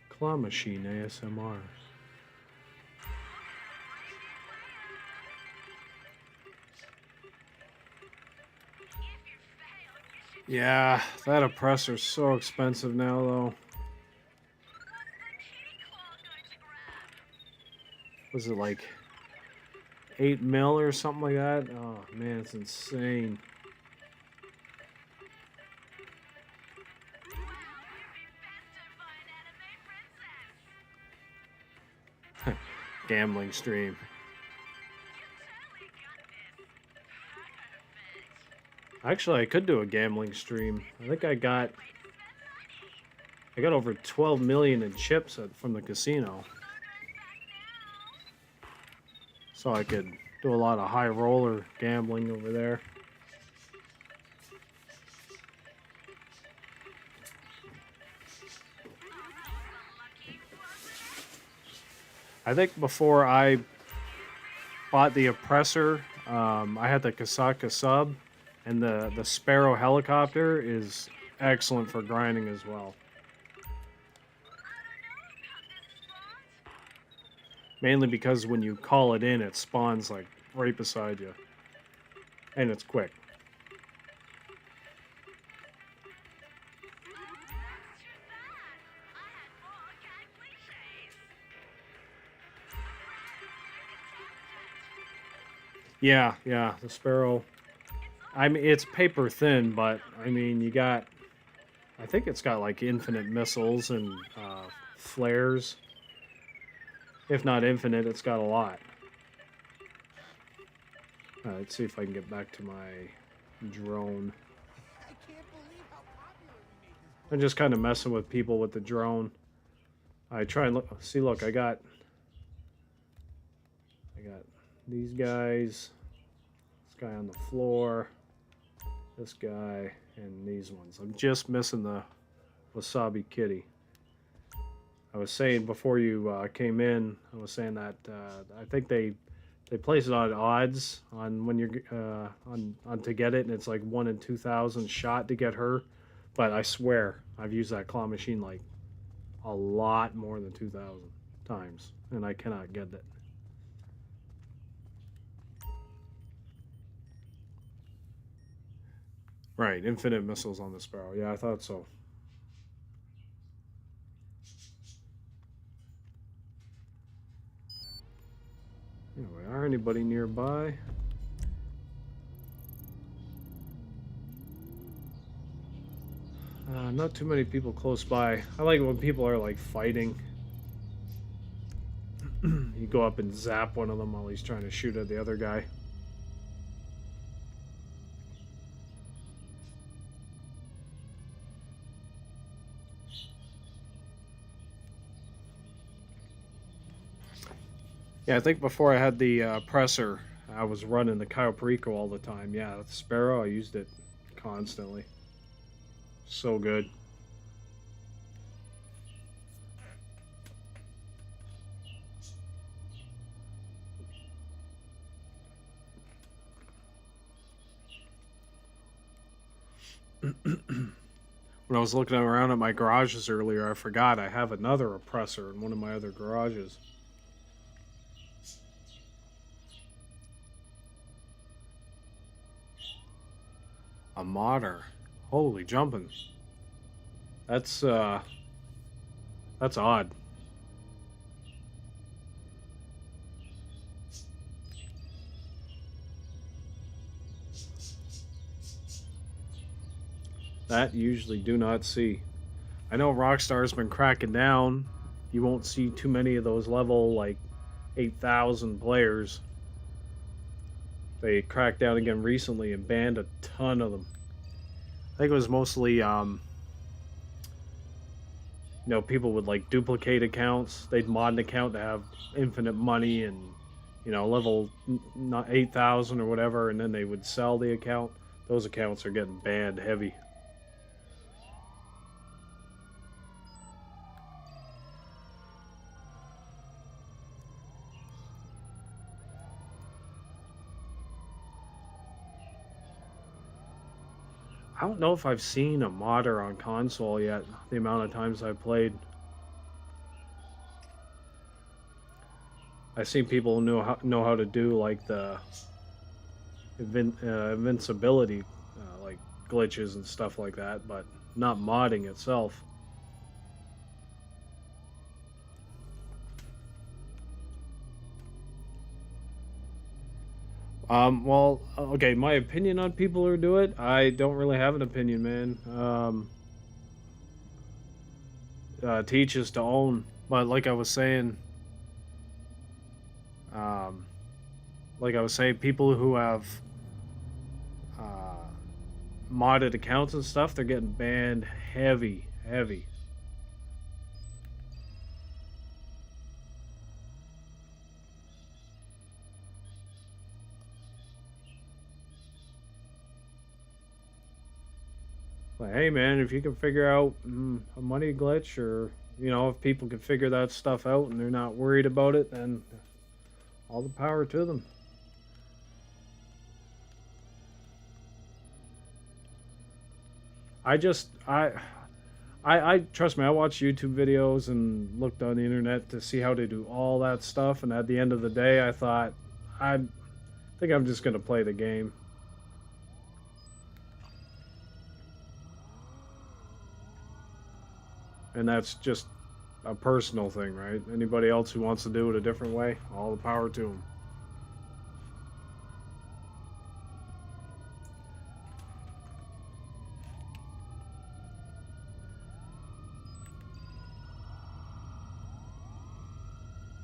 S1: Claw machine ASMR. Yeah, that oppressor's so expensive now, though. Was it like 8 mil or something like that? Oh man, it's insane. Gambling stream. Actually, I could do a gambling stream. I think I got over 12 million in chips from the casino. So I could do a lot of high roller gambling over there. I think before I bought the oppressor, I had the Kasaka sub, and the Sparrow helicopter is excellent for grinding as well. Mainly because when you call it in, it spawns like right beside you. And it's quick. Yeah, the Sparrow. I mean, it's paper thin, but I mean, I think it's got like infinite missiles and flares. If not infinite, it's got a lot. Let's see if I can get back to my drone. I'm just kind of messing with people with the drone. I try and look. See, look, I got these guys. This guy on the floor. This guy and these ones. I'm just missing the Wasabi Kitty. I was saying before you came in, I was saying that I think they place it on odds on when you're on to get it, and it's like 1 in 2,000 shot to get her. But I swear I've used that claw machine like a lot more than 2,000 times, and I cannot get it. Right, infinite missiles on the Sparrow. Yeah, I thought so. Anyway, are anybody nearby? Not too many people close by. I like it when people are like fighting. You go up and zap one of them while he's trying to shoot at the other guy. Yeah, I think before I had the presser, I was running the Cayo Perico all the time. Yeah, the Sparrow, I used it constantly. So good. When I was looking around at my garages earlier, I forgot I have another oppressor in one of my other garages. A modder. Holy jumping. That's odd. That usually do not see. I know Rockstar's been cracking down. You won't see too many of those level like 8,000 players. They cracked down again recently and banned a ton of them. I think it was mostly people would like duplicate accounts. They'd mod an account to have infinite money and level not 8,000 or whatever, and then they would sell the account. Those accounts are getting banned heavy. I don't know if I've seen a modder on console yet, the amount of times I've played. I've seen people know how to do like the invincibility like glitches and stuff like that, but not modding itself. Well, okay, my opinion on people who do it, I don't really have an opinion, man. To each his to own. But like I was saying, people who have modded accounts and stuff, they're getting banned heavy. Like, hey man, if you can figure out a money glitch, or if people can figure that stuff out and they're not worried about it, then all the power to them. I trust me, I watched YouTube videos and looked on the internet to see how to do all that stuff, and at the end of the day I thought, I think I'm just gonna play the game. And that's just a personal thing, right? Anybody else who wants to do it a different way, all the power to them.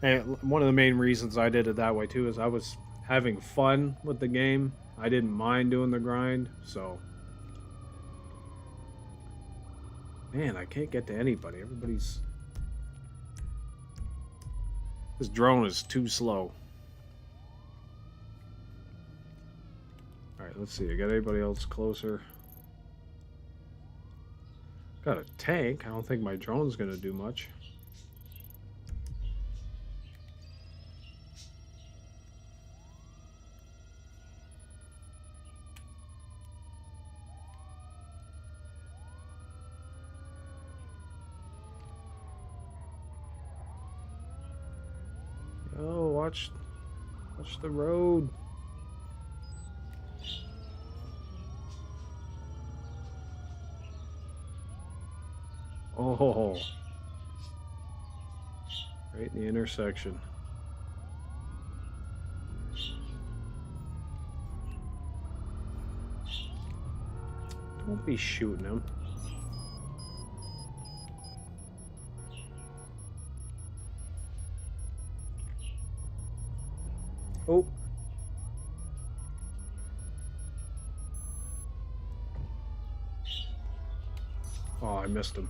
S1: And one of the main reasons I did it that way too is I was having fun with the game. I didn't mind doing the grind, so. Man, I can't get to anybody. Everybody's... This drone is too slow. Alright, let's see. I got anybody else closer? Got a tank. I don't think my drone's gonna do much. Oh, watch the road. Oh, right in the intersection. Don't be shooting him. Oh. Oh, I missed him.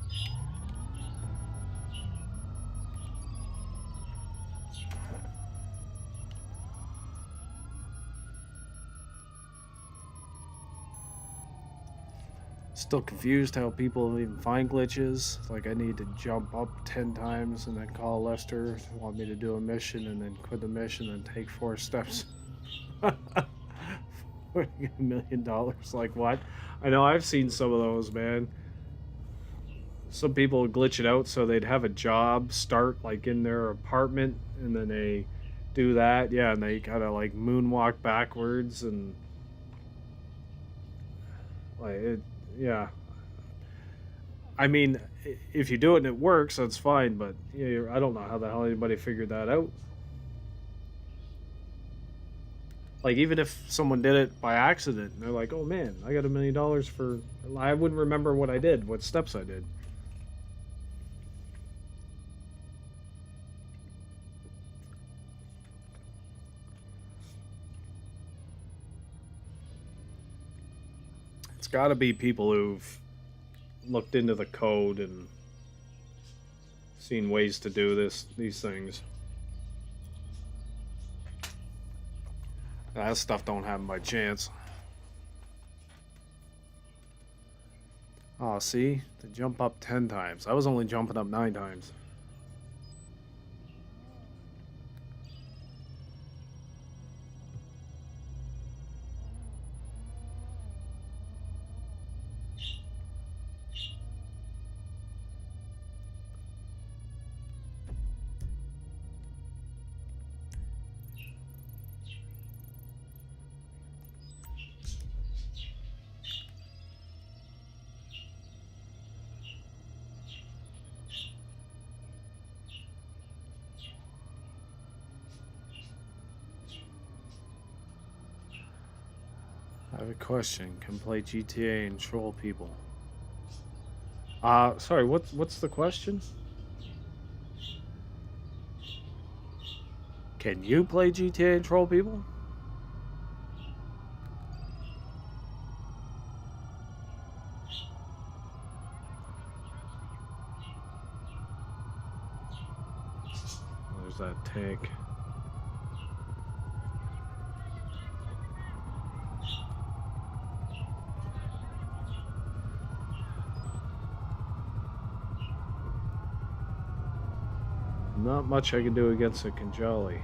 S1: Still confused how people even find glitches. Like, I need to jump up 10 times and then call Lester, want me to do a mission, and then quit the mission and take 4 steps. $1 million. Like, what? I know, I've seen some of those, man. Some people would glitch it out so they'd have a job start, like, in their apartment, and then they do that. Yeah, and they kind of, like, moonwalk backwards, and... like, it... Yeah. I mean, if you do it and it works, that's fine, but yeah, I don't know how the hell anybody figured that out. Like, even if someone did it by accident, and they're like, oh man, I got $1 million for... I wouldn't remember what I did, what steps I did. It's got to be people who've looked into the code and seen ways to do these things. That stuff don't happen by chance. Oh, see? To jump up 10 times. I was only jumping up 9 times. I have a question. Can play GTA and troll people. Sorry, what's the question? Can you play GTA and troll people? There's that tank. Not much I can do against a Conjali.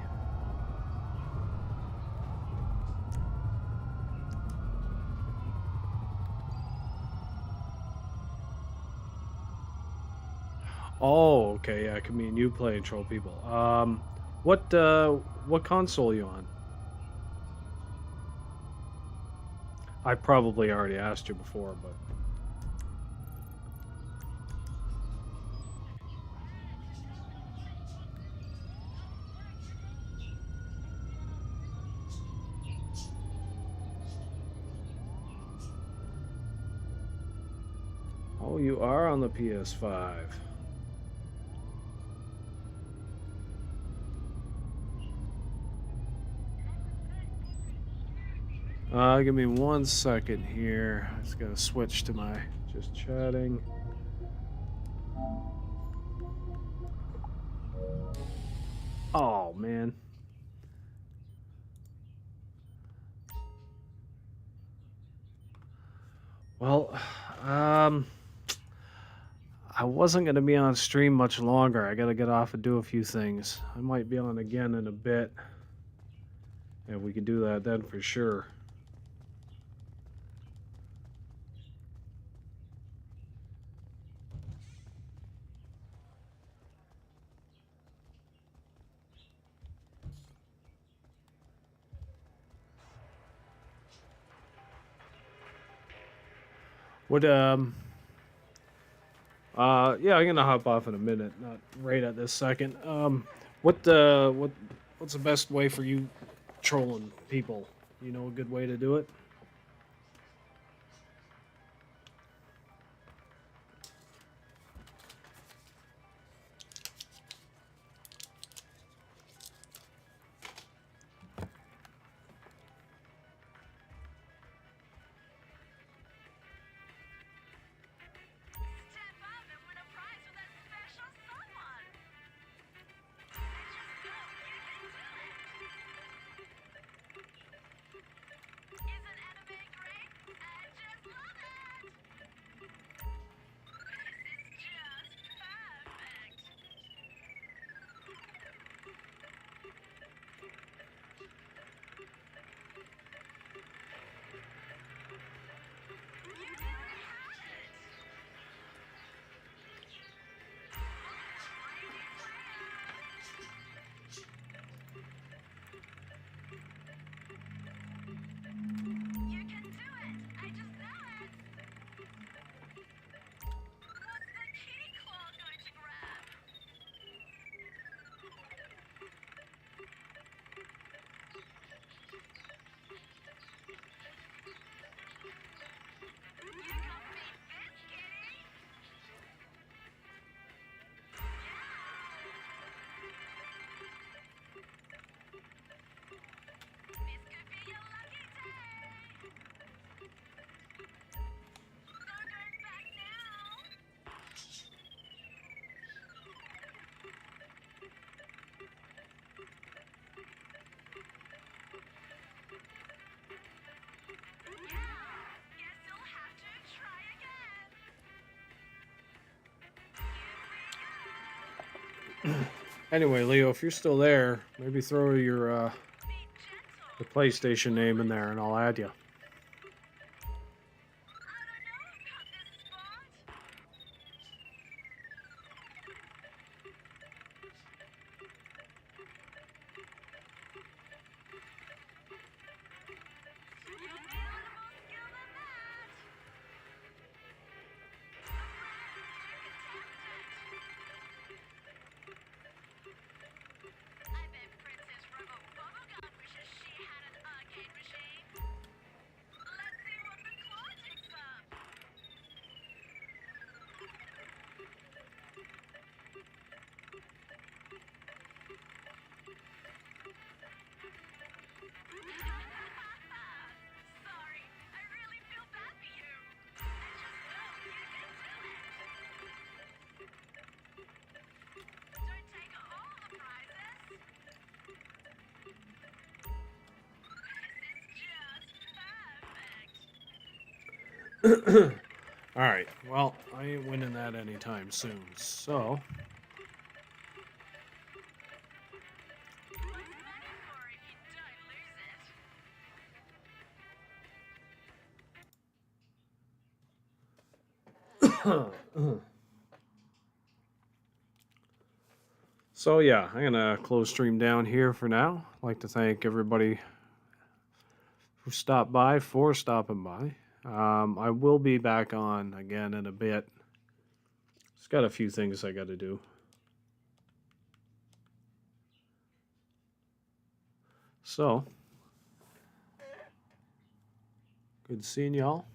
S1: Oh, okay, yeah, I can mean you play and troll people. What console are you on? I probably already asked you before, but... Oh, you are on the PS5. Give me 1 second here. I just gotta switch to my just chatting. Oh, man. Well, um, I wasn't going to be on stream much longer. I got to get off and do a few things. I might be on again in a bit. And we can do that then for sure. What, yeah, I'm gonna hop off in a minute, not right at this second. What's the best way for you trolling people? You know a good way to do it?
S4: Step up and win a prize with that special someone. I just know you can do it. Isn't anime great? I just love it. This is just perfect. You nearly had it. You can do it. I just know it. What's the kitty claw going to grab? You got me this, kitty. This could be your lucky day. No going back now. Yeah, guess you'll have to try again. Here we go.
S1: Anyway, Leo, if you're still there, maybe throw your
S4: Be gentle.
S1: the PlayStation name in there, and I'll add you.
S4: I don't know about this spot. You need a little more skill than that. I bet Princess Rubber Bubblegum wishes she had an arcade machine. Let's see what the claw digs up. Sorry, I really feel bad for you. I just know you can do it. Don't take all the prizes. This is just perfect.
S1: All right. Well, I ain't winning that anytime soon. So,
S4: What's money for if you don't lose it?
S1: so yeah, I'm gonna close stream down here for now. I'd like to thank everybody who stopped by for stopping by. I will be back on again in a bit. Just got a few things I got to do. So, good seeing y'all.